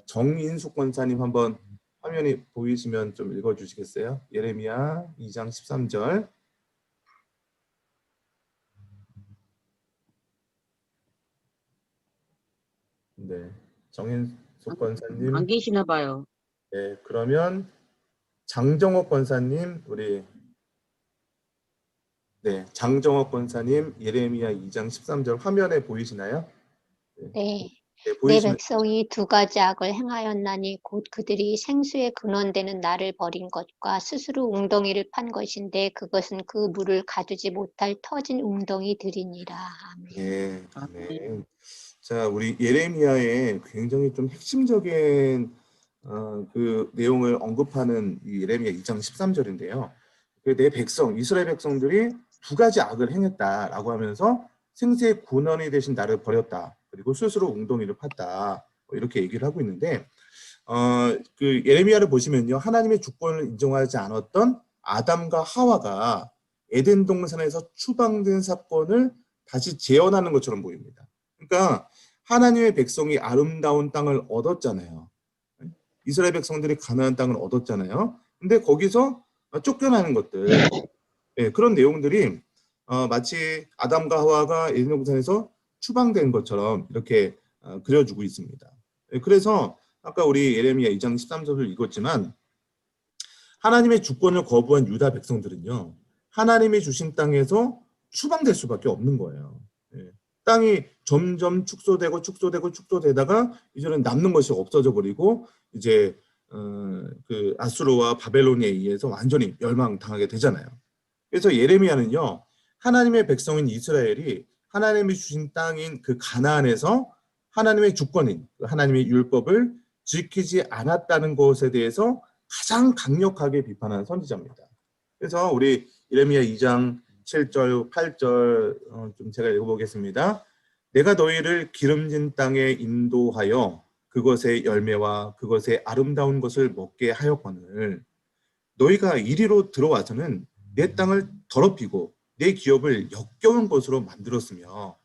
정인숙 권사님 한번 화면이 보이시면 좀 읽어주시겠어요? 예레미야 2장 13절. 네, 정인숙 권사님. 안 계시나 봐요. 네, 그러면 장정옥 권사님, 장정옥 권사님 예레미야 2장 13절 화면에 보이시나요? 네. 네, 내 보이시면 백성이 두 가지 악을 행하였나니 곧 그들이 생수의 근원되는 나를 버린 것과 스스로 웅덩이를 판 것인데 그것은 그 물을 가두지 못할 터진 웅덩이들이니라. 아멘. 네, 네. 자, 우리 예레미야의 굉장히 좀 핵심적인 그 내용을 언급하는 이 예레미야 2장 13절인데요. 내 백성, 이스라엘 백성들이 두 가지 악을 행했다라고 하면서 생수의 근원이 되신 나를 버렸다. 그리고 스스로 웅덩이를 팠다. 이렇게 얘기를 하고 있는데 그 예레미야를 보시면요. 하나님의 주권을 인정하지 않았던 아담과 하와가 에덴 동산에서 추방된 사건을 다시 재현하는 것처럼 보입니다. 그러니까 하나님의 백성이 아름다운 땅을 얻었잖아요. 이스라엘 백성들이 가나안 땅을 얻었잖아요. 근데 거기서 쫓겨나는 것들, 예, 그런 내용들이 마치 아담과 하와가 에덴 동산에서 추방된 것처럼 이렇게 그려주고 있습니다. 예, 그래서 아까 우리 예레미야 2장 13절을 읽었지만 하나님의 주권을 거부한 유다 백성들은요. 하나님이 주신 땅에서 추방될 수밖에 없는 거예요. 예. 땅이 점점 축소되다가 이제는 남는 것이 없어져 버리고 이제 그 아수르와 바벨론에 의해서 완전히 멸망당하게 되잖아요. 그래서 예레미야는요. 하나님의 백성인 이스라엘이 하나님이 주신 땅인 그 가나안에서 하나님의 주권인 하나님의 율법을 지키지 않았다는 것에 대해서 가장 강력하게 비판하는 선지자입니다. 그래서 우리 예레미야 2장 7절, 8절 좀 제가 읽어보겠습니다. 내가 너희를 기름진 땅에 인도하여 그것의 열매와 그것의 아름다운 것을 먹게 하였거늘 너희가 이리로 들어와서는 내 땅을 더럽히고 내 기업을 역겨운 것으로 만들었으며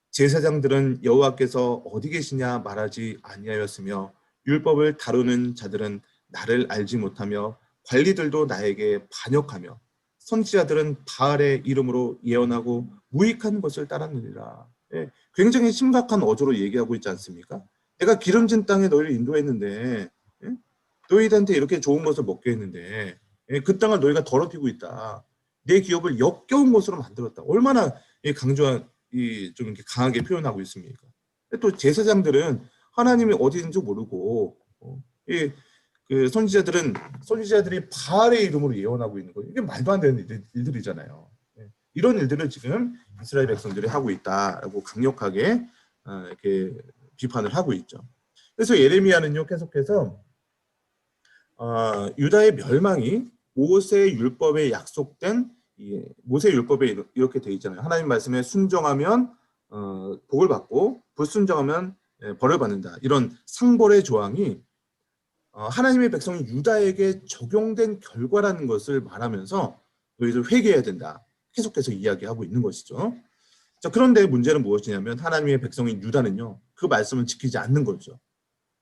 제사장들은 여호와께서 어디 계시냐 말하지 아니하였으며 율법을 다루는 자들은 나를 알지 못하며 관리들도 나에게 반역하며 선지자들은 바알의 이름으로 예언하고 무익한 것을 따랐느니라. 예, 굉장히 심각한 어조로 얘기하고 있지 않습니까? 내가 기름진 땅에 너희를 인도했는데 예? 너희들한테 이렇게 좋은 것을 먹게 했는데 예? 그 땅을 너희가 더럽히고 있다. 내 기업을 역겨운 것으로 만들었다. 얼마나 강조한 좀 이렇게 강하게 표현하고 있습니까? 또 제사장들은 하나님이 어디 있는지 모르고 그 선지자들이 바알의 이름으로 예언하고 있는 거예요. 이게 말도 안 되는 일들이잖아요. 이런 일들을 지금 이스라엘 백성들이 하고 있다라고 강력하게 이렇게 비판을 하고 있죠. 그래서 예레미야는요 계속해서 유다의 멸망이 모세 율법에 약속된 모세 율법에 이렇게 돼 있잖아요. 하나님 말씀에 순종하면 복을 받고 불순종하면 벌을 받는다. 이런 상벌의 조항이 하나님의 백성이 유다에게 적용된 결과라는 것을 말하면서 너희들 회개해야 된다. 계속해서 이야기하고 있는 것이죠. 자, 그런데 문제는 무엇이냐면 하나님의 백성인 유다는요. 그 말씀을 지키지 않는 거죠.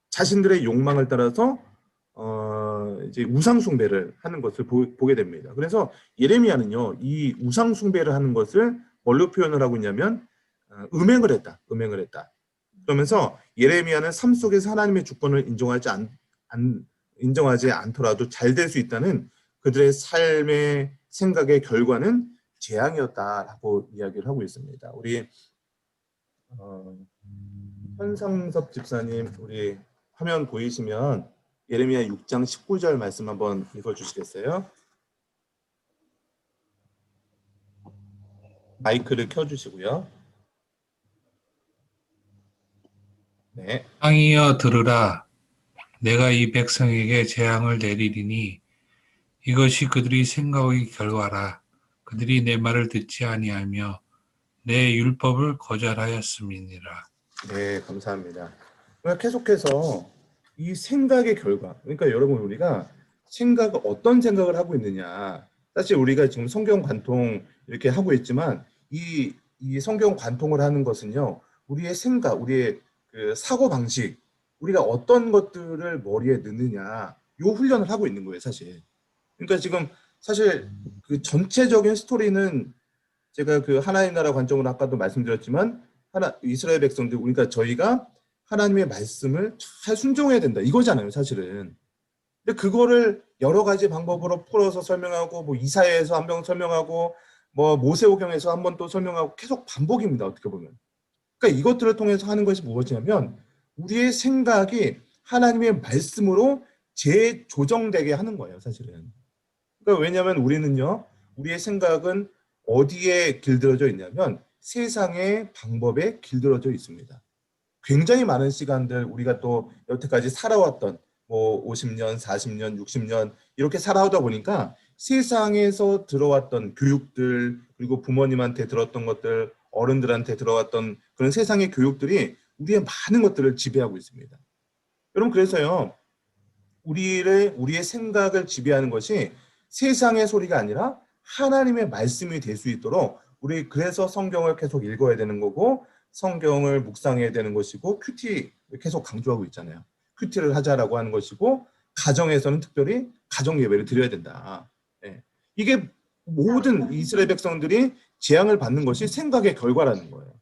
자신들의 욕망을 따라서 이제 우상 숭배를 하는 것을 보게 됩니다. 그래서 예레미야는요. 이 우상 숭배를 하는 것을 뭘로 표현을 하고 있냐면 음행을 했다. 그러면서 예레미야는 삶 속에서 하나님의 주권을 인정하지 않더라도 잘 될 수 있다는 그들의 삶의 생각의 결과는 재앙이었다라고 이야기를 하고 있습니다. 우리 현상섭 집사님 우리 화면 보이시면 예레미야 6장 19절 말씀 한번 읽어주시겠어요? 마이크를 켜주시고요. 네. 땅이여 들으라. 내가 이 백성에게 재앙을 내리리니 이것이 그들이 생각의 결과라. 그들이 내 말을 듣지 아니하며 내 율법을 거절하였음이니라. 네, 감사합니다. 그러니까 계속해서 이 생각의 결과, 그러니까 여러분 우리가 어떤 생각을 하고 있느냐. 사실 우리가 지금 성경 관통 이렇게 하고 있지만 이 성경 관통을 하는 것은요, 우리의 생각, 우리의 그 사고 방식, 우리가 어떤 것들을 머리에 넣느냐, 요 훈련을 하고 있는 거예요, 사실. 그러니까 지금 사실 그 전체적인 스토리는 제가 그 하나님 나라 관점으로 아까도 말씀드렸지만 이스라엘 백성들, 그러니까 저희가 하나님의 말씀을 잘 순종해야 된다 이거잖아요, 사실은. 근데 그거를 여러 가지 방법으로 풀어서 설명하고 뭐 이사야에서 한 번 설명하고 뭐 모세오경에서 한 번 또 설명하고 계속 반복입니다, 어떻게 보면. 그러니까 이것들을 통해서 하는 것이 무엇이냐면 우리의 생각이 하나님의 말씀으로 재조정되게 하는 거예요, 사실은. 그러니까 왜냐하면 우리는요, 우리의 생각은 어디에 길들여져 있냐면 세상의 방법에 길들여져 있습니다. 굉장히 많은 시간들 우리가 또 여태까지 살아왔던 뭐 50년, 40년, 60년 이렇게 살아오다 보니까 세상에서 들어왔던 교육들, 그리고 부모님한테 들었던 것들, 어른들한테 들어왔던 그런 세상의 교육들이 우리의 많은 것들을 지배하고 있습니다. 여러분, 그래서요, 우리의 생각을 지배하는 것이 세상의 소리가 아니라 하나님의 말씀이 될 수 있도록 우리 그래서 성경을 계속 읽어야 되는 거고, 성경을 묵상해야 되는 것이고, 큐티 계속 강조하고 있잖아요. 큐티를 하자라고 하는 것이고, 가정에서는 특별히 가정 예배를 드려야 된다. 예. 이게 모든 이스라엘 백성들이 재앙을 받는 것이 생각의 결과라는 거예요.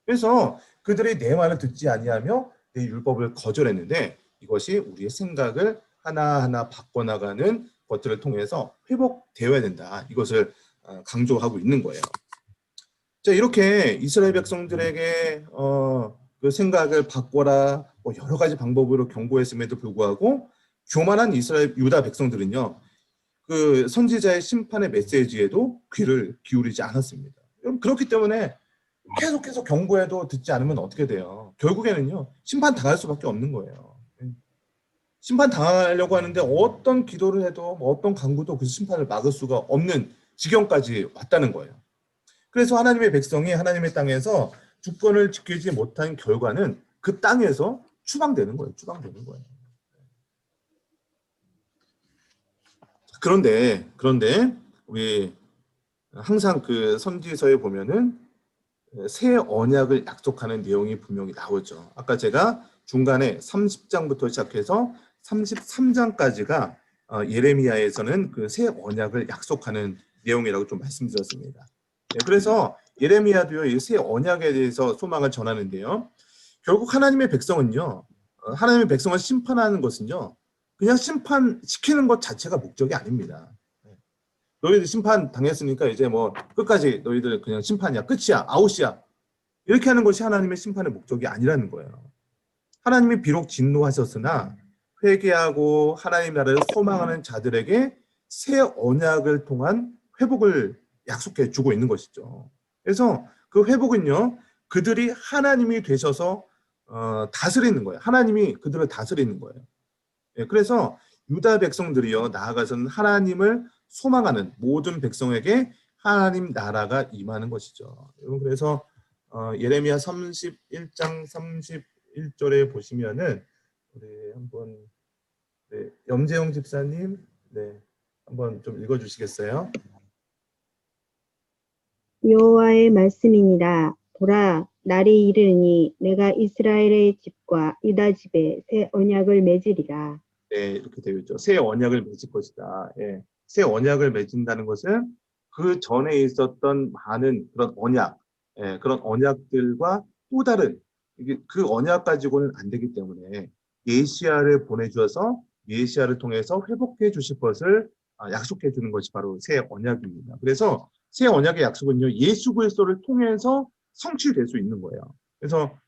그래서 그들이 내 말을 듣지 아니하며 내 율법을 거절했는데, 이것이 우리의 생각을 하나하나 바꿔나가는 것들을 통해서 회복되어야 된다. 이것을 강조하고 있는 거예요. 자, 이렇게 이스라엘 백성들에게 그 생각을 바꿔라, 뭐 여러 가지 방법으로 경고했음에도 불구하고 교만한 이스라엘 유다 백성들은요, 그 선지자의 심판의 메시지에도 귀를 기울이지 않았습니다. 그렇기 때문에 계속 경고해도 듣지 않으면 어떻게 돼요? 결국에는요, 심판 당할 수밖에 없는 거예요. 심판 당하려고 하는데 어떤 기도를 해도 뭐 어떤 강구도 그 심판을 막을 수가 없는 지경까지 왔다는 거예요. 그래서 하나님의 백성이 하나님의 땅에서 주권을 지키지 못한 결과는 그 땅에서 추방되는 거예요. 추방되는 거예요. 그런데 우리 항상 그 선지서에 보면은 새 언약을 약속하는 내용이 분명히 나오죠. 아까 제가 중간에 30장부터 시작해서 33장까지가 예레미야에서는 그 새 언약을 약속하는 내용이라고 좀 말씀드렸습니다. 네, 그래서 예레미야도요, 이 새 언약에 대해서 소망을 전하는데요. 결국 하나님의 백성은요, 하나님의 백성을 심판하는 것은요, 그냥 심판시키는 것 자체가 목적이 아닙니다. 너희들 심판 당했으니까 이제 뭐 끝까지 너희들 그냥 심판이야, 끝이야, 아웃이야, 이렇게 하는 것이 하나님의 심판의 목적이 아니라는 거예요. 하나님이 비록 진노하셨으나 회개하고 하나님 나라를 소망하는 자들에게 새 언약을 통한 회복을 약속해 주고 있는 것이죠. 그래서 그 회복은요, 그들이 하나님이 되셔서 다스리는 거예요. 하나님이 그들을 다스리는 거예요. 예, 그래서 유다 백성들이요, 나아가서는 하나님을 소망하는 모든 백성에게 하나님 나라가 임하는 것이죠. 그래서 예레미야 31장 31절에 보시면은 우리 한번 염재용 집사님, 한번 좀 읽어주시겠어요? 여호와의 말씀이니라. 보라, 날이 이르니 내가 이스라엘의 집과 유다 집에 새 언약을 맺으리라. 네, 이렇게 되어 있죠. 새 언약을 맺을 것이다. 예. 새 언약을 맺은다는 것은 그 전에 있었던 많은 그런 언약, 그런 언약들과 또 다른, 그 언약 가지고는 안 되기 때문에 메시아를 보내주어서 메시아를 통해서 회복해 주실 것을 약속해 주는 것이 바로 새 언약입니다. 그래서 새 언약의 약속은요, 예수 그리스도를 통해서 성취될 수 있는 거예요. 그래서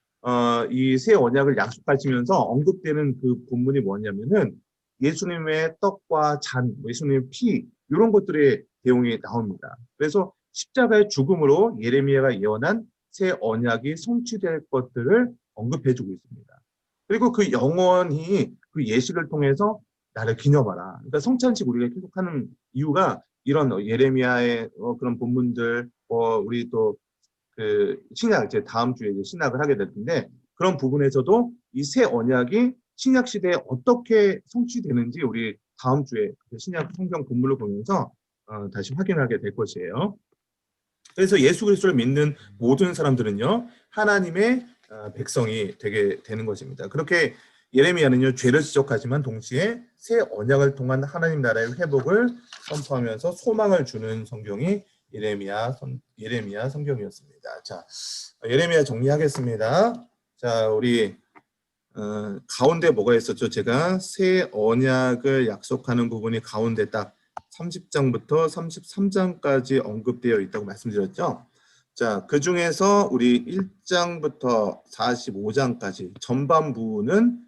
이 새 언약을 약속하시면서 언급되는 그 본문이 뭐냐면은 예수님의 떡과 잔, 예수님의 피, 이런 것들의 내용이 나옵니다. 그래서 십자가의 죽음으로 예레미야가 예언한 새 언약이 성취될 것들을 언급해주고 있습니다. 그리고 그 영원히 그 예식을 통해서 나를 기념하라. 그러니까 성찬식 우리가 계속하는 이유가 이런 예레미야의 그런 본문들, 우리 또 그 신약, 이제 다음 주에 이제 신약을 하게 될 텐데, 그런 부분에서도 이 새 언약이 신약 시대에 어떻게 성취되는지 우리 다음 주에 신약 성경 본문을 보면서 다시 확인하게 될 것이에요. 그래서 예수 그리스도를 믿는 모든 사람들은요, 하나님의 백성이 되게 되는 것입니다. 그렇게 예레미야는요, 죄를 지적하지만 동시에 새 언약을 통한 하나님 나라의 회복을 선포하면서 소망을 주는 성경이 예레미야 성경이었습니다. 자, 예레미야 정리하겠습니다. 자, 우리 가운데 뭐가 있었죠? 제가 새 언약을 약속하는 부분이 가운데 딱 30장부터 33장까지 언급되어 있다고 말씀드렸죠. 자, 그 중에서 우리 1장부터 45장까지 전반부는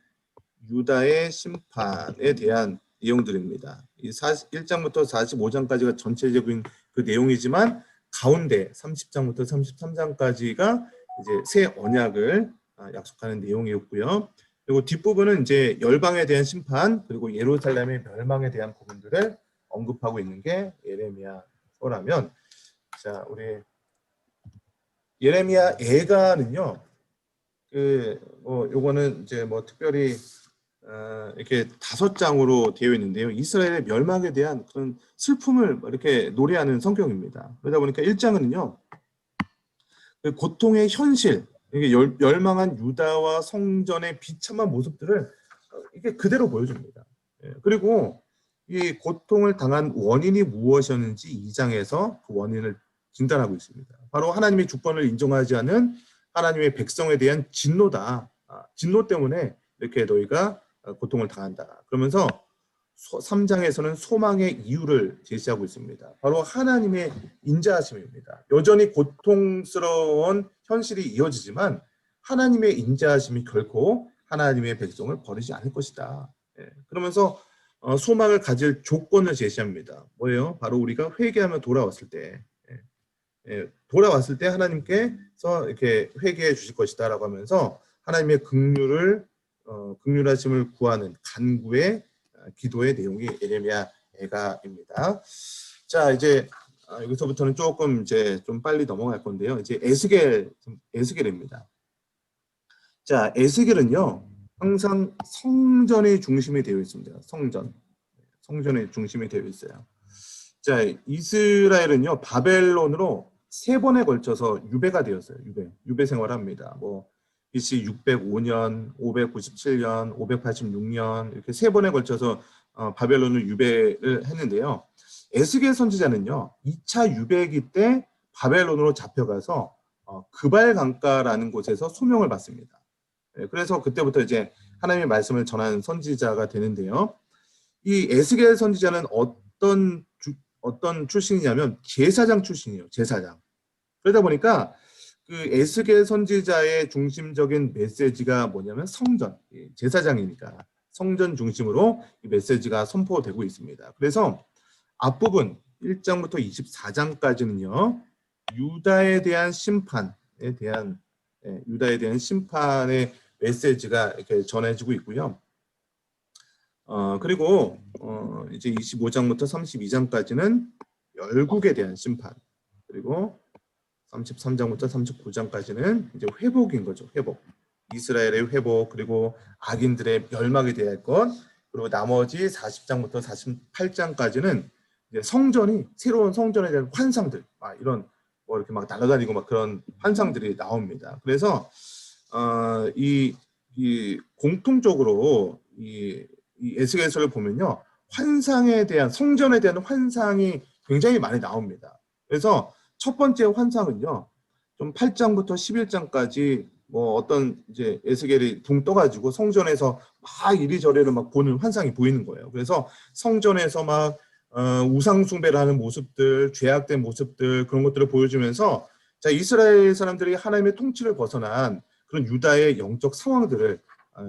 유다의 심판에 대한 내용들입니다. 이 1장부터 45장까지가 전체적인 그 내용이지만 가운데 30장부터 33장까지가 이제 새 언약을 약속하는 내용이었고요. 그리고 뒷부분은 이제 열방에 대한 심판 그리고 예루살렘의 멸망에 대한 부분들을 언급하고 있는 게 예레미야서라면, 자, 우리 예레미야 애가는요, 요거는 이제 뭐 특별히 이렇게 5장으로 되어 있는데요. 이스라엘의 멸망에 대한 그런 슬픔을 이렇게 노래하는 성경입니다. 그러다 보니까 1장은요, 그 고통의 현실, 이게 멸망한 유다와 성전의 비참한 모습들을 이게 그대로 보여줍니다. 그리고 이 고통을 당한 원인이 무엇이었는지 2장에서 그 원인을 진단하고 있습니다. 바로 하나님의 주권을 인정하지 않은 하나님의 백성에 대한 진노다. 진노 때문에 이렇게 너희가 고통을 당한다. 그러면서 3장에서는 소망의 이유를 제시하고 있습니다. 바로 하나님의 인자하심입니다. 여전히 고통스러운 현실이 이어지지만 하나님의 인자하심이 결코 하나님의 백성을 버리지 않을 것이다. 그러면서 소망을 가질 조건을 제시합니다. 뭐예요? 바로 우리가 회개하며 돌아왔을 때, 돌아왔을 때 하나님께서 이렇게 회개해 주실 것이다라고 하면서 하나님의 긍휼하심을 구하는 간구의 기도의 내용이 예레미야 애가입니다. 자, 이제 여기서부터는 조금 이제 좀 빨리 넘어갈 건데요. 이제 에스겔입니다. 자, 에스겔은요, 항상 성전의 중심이 되어 있습니다. 성전의 중심이 되어 있어요. 자, 이스라엘은요, 바벨론으로 3번에 걸쳐서 유배가 되었어요. 유배 생활합니다. 뭐 BC 605년, 597년, 586년 이렇게 3번에 걸쳐서 바벨론을 유배를 했는데요. 에스겔 선지자는요, 2차 유배기 때 바벨론으로 잡혀가서 그발 강가라는 곳에서 소명을 받습니다. 그래서 그때부터 이제 하나님의 말씀을 전하는 선지자가 되는데요. 이 에스겔 선지자는 어떤 출신이냐면 제사장 출신이에요. 제사장. 그러다 보니까 그 에스겔 선지자의 중심적인 메시지가 뭐냐면 성전, 제사장이니까 성전 중심으로 이 메시지가 선포되고 있습니다. 그래서 앞부분 1장부터 24장까지는요. 유다에 대한 심판의 메시지가 이렇게 전해지고 있고요. 그리고 이제 25장부터 32장까지는 열국에 대한 심판, 그리고 33장부터 39장까지는 이제 회복인 거죠. 회복. 이스라엘의 회복, 그리고 악인들의 멸망에 대한 것, 그리고 나머지 40장부터 48장까지는 이제 새로운 성전에 대한 환상들, 이런 뭐 이렇게 막 날아다니고 막 그런 환상들이 나옵니다. 그래서 이 공통적으로 이 에스겔서를 보면요, 성전에 대한 환상이 굉장히 많이 나옵니다. 그래서 첫 번째 환상은요, 좀 8장부터 11장까지 뭐 어떤 이제 에스겔이 붕 떠가지고 성전에서 막 이리저리를 막 보는 환상이 보이는 거예요. 그래서 성전에서 막 우상 숭배를 하는 모습들, 죄악된 모습들, 그런 것들을 보여주면서, 자, 이스라엘 사람들이 하나님의 통치를 벗어난 그런 유다의 영적 상황들을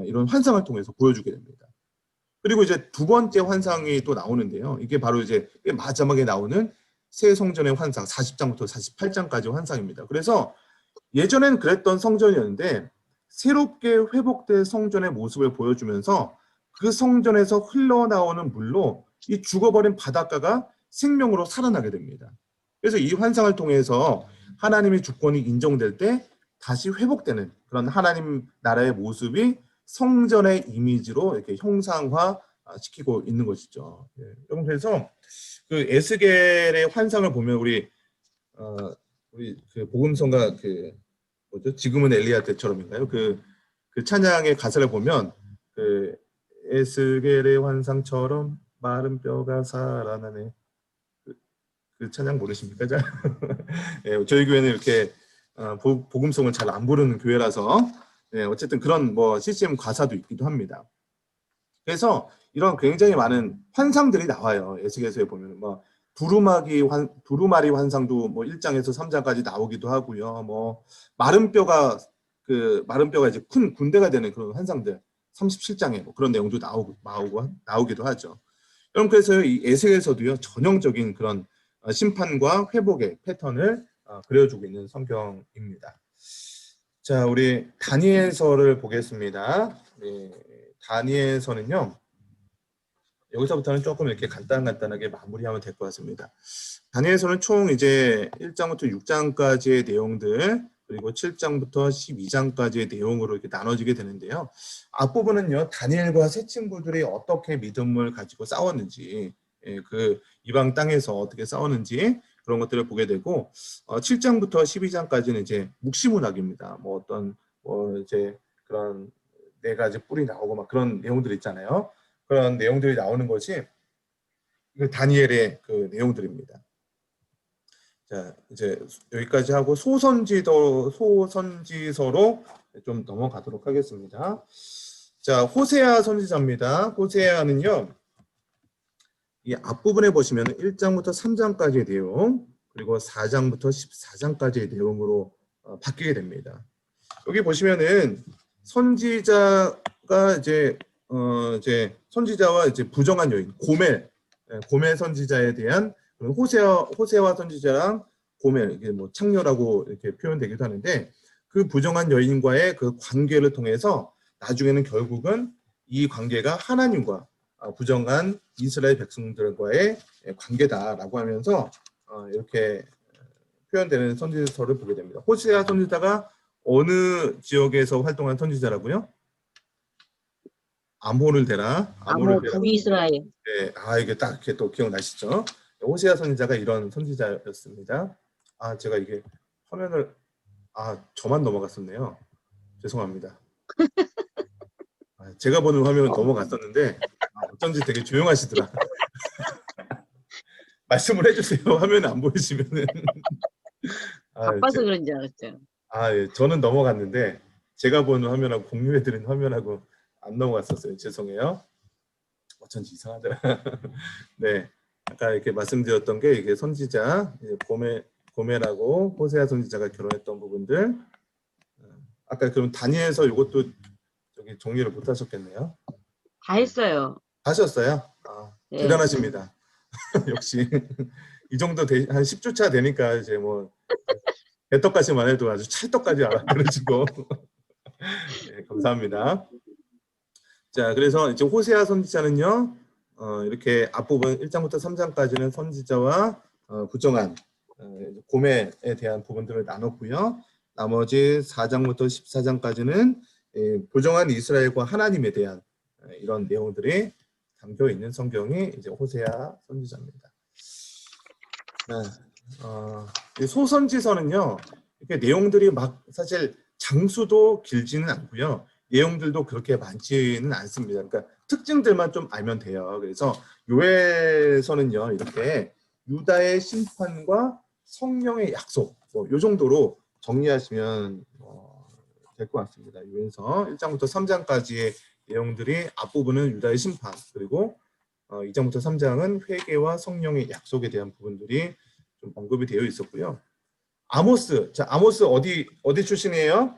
이런 환상을 통해서 보여주게 됩니다. 그리고 이제 두 번째 환상이 또 나오는데요. 이게 바로 이제 마지막에 나오는 새 성전의 환상, 40장부터 48장까지 환상입니다. 그래서 예전엔 그랬던 성전이었는데 새롭게 회복된 성전의 모습을 보여주면서 그 성전에서 흘러나오는 물로 이 죽어버린 바닷가가 생명으로 살아나게 됩니다. 그래서 이 환상을 통해서 하나님의 주권이 인정될 때 다시 회복되는 그런 하나님 나라의 모습이 성전의 이미지로 이렇게 형상화 시키고 있는 것이죠. 여러분, 그래서 그 에스겔의 환상을 보면 우리 그 복음성가 지금은 엘리야 때처럼인가요? 그 찬양의 가사를 보면 그 에스겔의 환상처럼 마른 뼈가 살아나네. 그 찬양 모르십니까? 저희 교회는 이렇게 복음성을 잘 안 부르는 교회라서 어쨌든 그런 뭐 CCM 가사도 있기도 합니다. 그래서 이런 굉장히 많은 환상들이 나와요. 에스겔서에 보면 뭐 두루마리 환상도 뭐 1장에서 3장까지 나오기도 하고요. 뭐 마른 뼈가 이제 큰 군대가 되는 그런 환상들 37장에 뭐 그런 내용도 나오기도 하죠. 여러분 그래서 이 에스겔서도요 전형적인 그런 심판과 회복의 패턴을 그려주고 있는 성경입니다. 자, 우리 다니엘서를 보겠습니다. 네, 다니엘서는요. 여기서부터는 조금 이렇게 간단하게 마무리하면 될 것 같습니다. 다니엘서는 총 이제 1장부터 6장까지의 내용들 그리고 7장부터 12장까지의 내용으로 이렇게 나눠지게 되는데요. 앞부분은요. 다니엘과 세 친구들이 어떻게 믿음을 가지고 싸웠는지 그 이방 땅에서 어떻게 싸웠는지 그런 것들을 보게 되고 7장부터 12장까지는 이제 묵시문학입니다. 뭐 어떤 이제 그런 네 가지 뿔이 나오고 막 그런 내용들 있잖아요. 그런 내용들이 나오는 것이 다니엘의 그 내용들입니다. 자, 이제 여기까지 하고 소선지서로 좀 넘어가도록 하겠습니다. 자, 호세아 선지자입니다. 호세아는요, 이 앞부분에 보시면 1장부터 3장까지의 내용, 그리고 4장부터 14장까지의 내용으로 바뀌게 됩니다. 여기 보시면은 선지자가 이제 선지자와 이제 부정한 여인, 고멜 선지자에 대한 호세와 선지자랑 고멜, 이게 뭐 창녀라고 이렇게 표현되기도 하는데 그 부정한 여인과의 그 관계를 통해서 나중에는 결국은 이 관계가 하나님과 부정한 이스라엘 백성들과의 관계다라고 하면서 이렇게 표현되는 선지서를 보게 됩니다. 호세아 선지자가 어느 지역에서 활동한 선지자라고요? 암호를 대라. 북이스라엘. 네, 이게 딱 이렇게 또 기억나시죠? 호세아 선지자가 이런 선지자였습니다. 제가 이게 화면을 저만 넘어갔었네요. 죄송합니다. 제가 보는 화면은 넘어갔었는데 어쩐지 되게 조용하시더라. 말씀을 해주세요. 화면 안 보이시면은. 바빠서 그런 줄 알았죠. 예, 저는 넘어갔는데 제가 보는 화면하고 공유해드린 화면하고 안 넘어갔었어요. 죄송해요. 어쩐지 이상하더라. 네, 아까 이렇게 말씀드렸던 게 이게 선지자 고멜하고 호세아 선지자가 결혼했던 부분들. 아까 그럼 다니엘서 이것도 저기 정리를 못 하셨겠네요. 다 했어요. 하셨어요? 네. 대단하십니다. 역시 이 정도 한 10주차 되니까 이제 뭐 배떡까지만 해도 아주 찰떡까지 알아들으시고 네, 감사합니다. 자, 그래서 이제 호세아 선지자는요, 이렇게 앞부분 1장부터 3장까지는 선지자와 부정한 고멜에 대한 부분들을 나눴고요. 나머지 4장부터 14장까지는 부정한 이스라엘과 하나님에 대한 이런 내용들이 담겨 있는 성경이 이제 호세아 선지자입니다. 이 소선지서는요, 이렇게 내용들이 막 사실 장수도 길지는 않고요. 내용들도 그렇게 많지는 않습니다. 그러니까 특징들만 좀 알면 돼요. 그래서 요에서는요, 이렇게 유다의 심판과 성령의 약속, 이 정도로 정리하시면 될 것 같습니다. 요에서 1장부터 3장까지의 내용들이 앞부분은 유다의 심판, 그리고 2장부터 3장은 회개와 성령의 약속에 대한 부분들이 좀 언급이 되어 있었고요. 아모스, 자, 아모스 어디 출신이에요?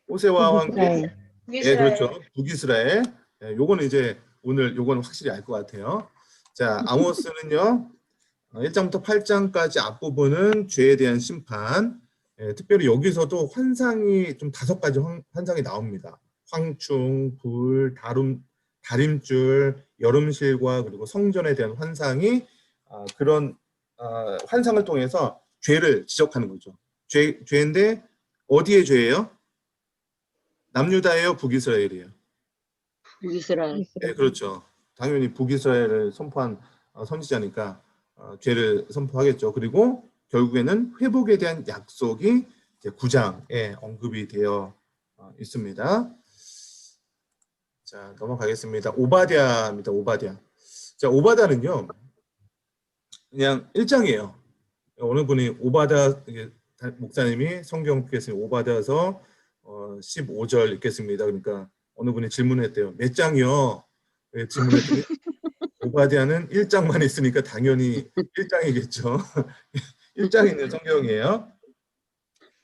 호세와 함께. 예, 그렇죠. 북이스라엘. 요거는 이제 오늘 요거는 확실히 알 것 같아요. 자, 아모스는요. 1장부터 8장까지 앞부분은 죄에 대한 심판. 특별히 여기서도 환상이 좀 5가지 환상이 나옵니다. 황충, 불, 다림줄, 여름실과 그리고 성전에 대한 환상이 그런 환상을 통해서 죄를 지적하는 거죠. 죄인데 어디의 죄예요? 남유다예요, 북이스라엘이에요? 북이스라엘. 네, 그렇죠. 당연히 북이스라엘을 선포한 선지자니까 죄를 선포하겠죠. 그리고 결국에는 회복에 대한 약속이 이제 9장에 언급이 되어 있습니다. 자, 넘어가겠습니다. 오바댜입니다. 오바댜. 자, 오바댜는요, 그냥 1장이에요. 어느 분이 오바댜 목사님이 성경 읽겠습니다. 오바댜서 15절 읽겠습니다. 그러니까 어느 분이 질문했대요. 몇 장이요? 질문했더니 오바댜는 1장만 있으니까 당연히 1장이겠죠. 1장에 있는 성경이에요.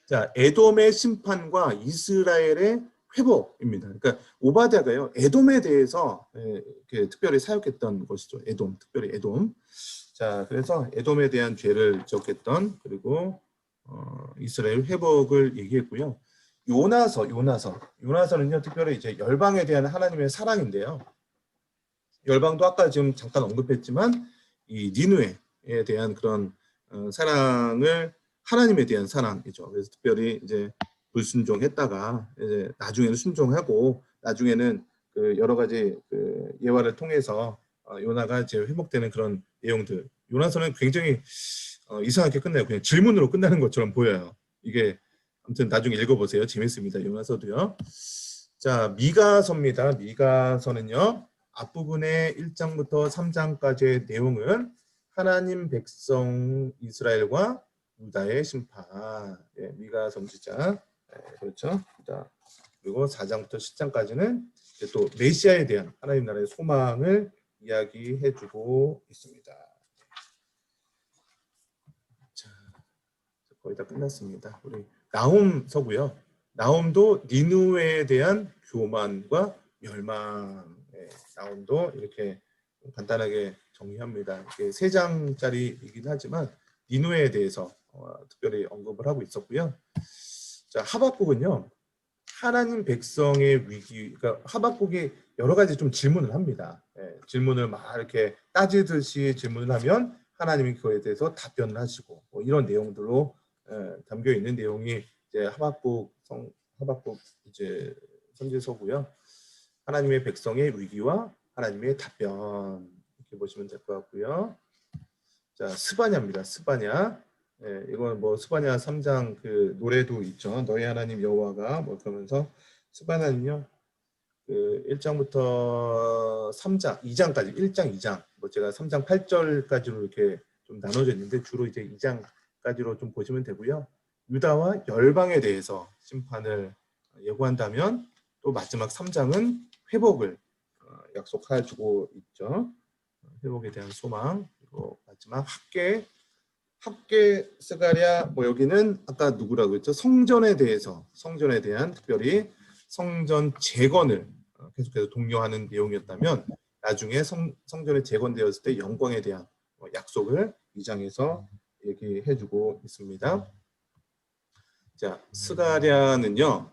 자, 에돔의 심판과 이스라엘의 회복입니다. 그러니까 오바댜가요, 에돔에 대해서 이렇게 특별히 사역했던 것이죠. 에돔, 특별히 에돔. 자, 그래서 에돔에 대한 죄를 지었던, 그리고 이스라엘 회복을 얘기했고요. 요나서는요, 특별히 이제 열방에 대한 하나님의 사랑인데요. 열방도 아까 지금 잠깐 언급했지만 이 니느웨에 대한 그런 사랑을 하나님에 대한 사랑이죠. 그래서 특별히 이제 불순종했다가 이제 나중에는 순종하고 나중에는 그 여러 가지 그 예화를 통해서 요나가 이제 회복되는 그런 내용들. 요나서는 굉장히 이상하게 끝나요. 그냥 질문으로 끝나는 것처럼 보여요. 이게 아무튼 나중에 읽어보세요. 재밌습니다. 요나서도요. 자, 미가서입니다. 미가서는요, 앞부분의 1장부터 3장까지의 내용은 하나님 백성 이스라엘과 유다의 심판, 미가 선지자, 그렇죠. 자, 그리고 4장부터 10장까지는 또 메시아에 대한 하나님 나라의 소망을 이야기해주고 있습니다. 자, 거의 다 끝났습니다. 우리 나홈서고요. 나홈도 니느웨에 대한 교만과 멸망. 나홈도 이렇게 간단하게 정리합니다. 이게 3장짜리이긴 하지만 니느웨에 대해서 특별히 언급을 하고 있었고요. 자, 하박국은요, 하나님 백성의 위기, 그러니까 하박국이 여러 가지 좀 질문을 합니다. 질문을 막 이렇게 따지듯이 질문을 하면 하나님이 그거에 대해서 답변을 하시고, 뭐 이런 내용들로 담겨 있는 내용이 이제 하박국 이제 선지서고요. 하나님의 백성의 위기와 하나님의 답변, 이렇게 보시면 될 것 같고요. 자, 스바냐입니다. 스바냐. 이건 뭐 스바냐 3장 그 노래도 있죠. 너희 하나님 여호와가 뭐 그러면서 스바냐는요, 그 1장부터 3장, 2장까지 1장, 2장, 뭐 제가 3장 8절까지로 이렇게 좀 나눠져 있는데 주로 이제 2장까지로 좀 보시면 되고요. 유다와 열방에 대해서 심판을 예고한다면 또 마지막 3장은 회복을 약속해주고 있죠. 회복에 대한 소망. 그리고 마지막 학계 스가랴, 뭐 여기는 아까 누구라고 했죠? 성전에 대한 특별히 성전 재건을 계속해서 독려하는 내용이었다면 나중에 성전이 재건되었을 때 영광에 대한 약속을 2장에서 얘기해주고 있습니다. 자, 스가랴는요,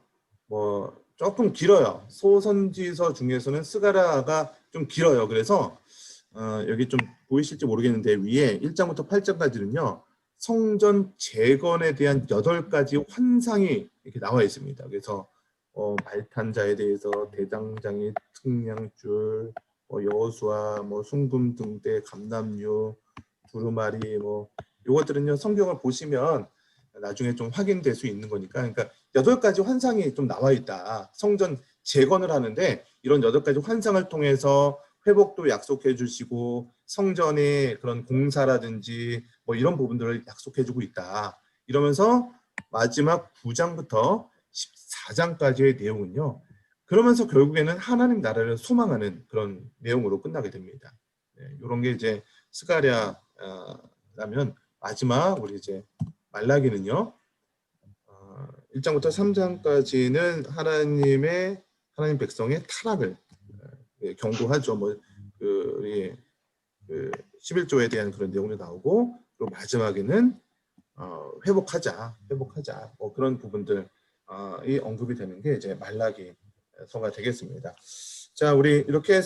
뭐 조금 길어요. 소선지서 중에서는 스가랴가 좀 길어요. 그래서 여기 좀 보이실지 모르겠는데 위에 1장부터 8장까지는요, 성전 재건에 대한 8가지 환상이 이렇게 나와 있습니다. 그래서 말탄자에 대해서 대장장이, 특량줄, 여호수아, 순금 등대, 감람류, 두루마리, 이것들은요 성경을 보시면 나중에 좀 확인될 수 있는 거니까. 그러니까 8가지 환상이 좀 나와 있다. 성전 재건을 하는데 이런 8가지 환상을 통해서 회복도 약속해 주시고 성전의 그런 공사라든지 이런 부분들을 약속해 주고 있다. 이러면서 마지막 9장부터 14장까지의 내용은요, 그러면서 결국에는 하나님 나라를 소망하는 그런 내용으로 끝나게 됩니다. 이런 게 이제 스가랴라면 마지막 우리 이제 말라기는요, 1장부터 3장까지는 하나님 백성의 타락을 경고하죠. 그 11조에 대한 그런 내용도 나오고, 또 마지막에는 회복하자 그런 부분들이 언급이 되는 게 이제 말라기서가 되겠습니다. 자, 우리 이렇게 해서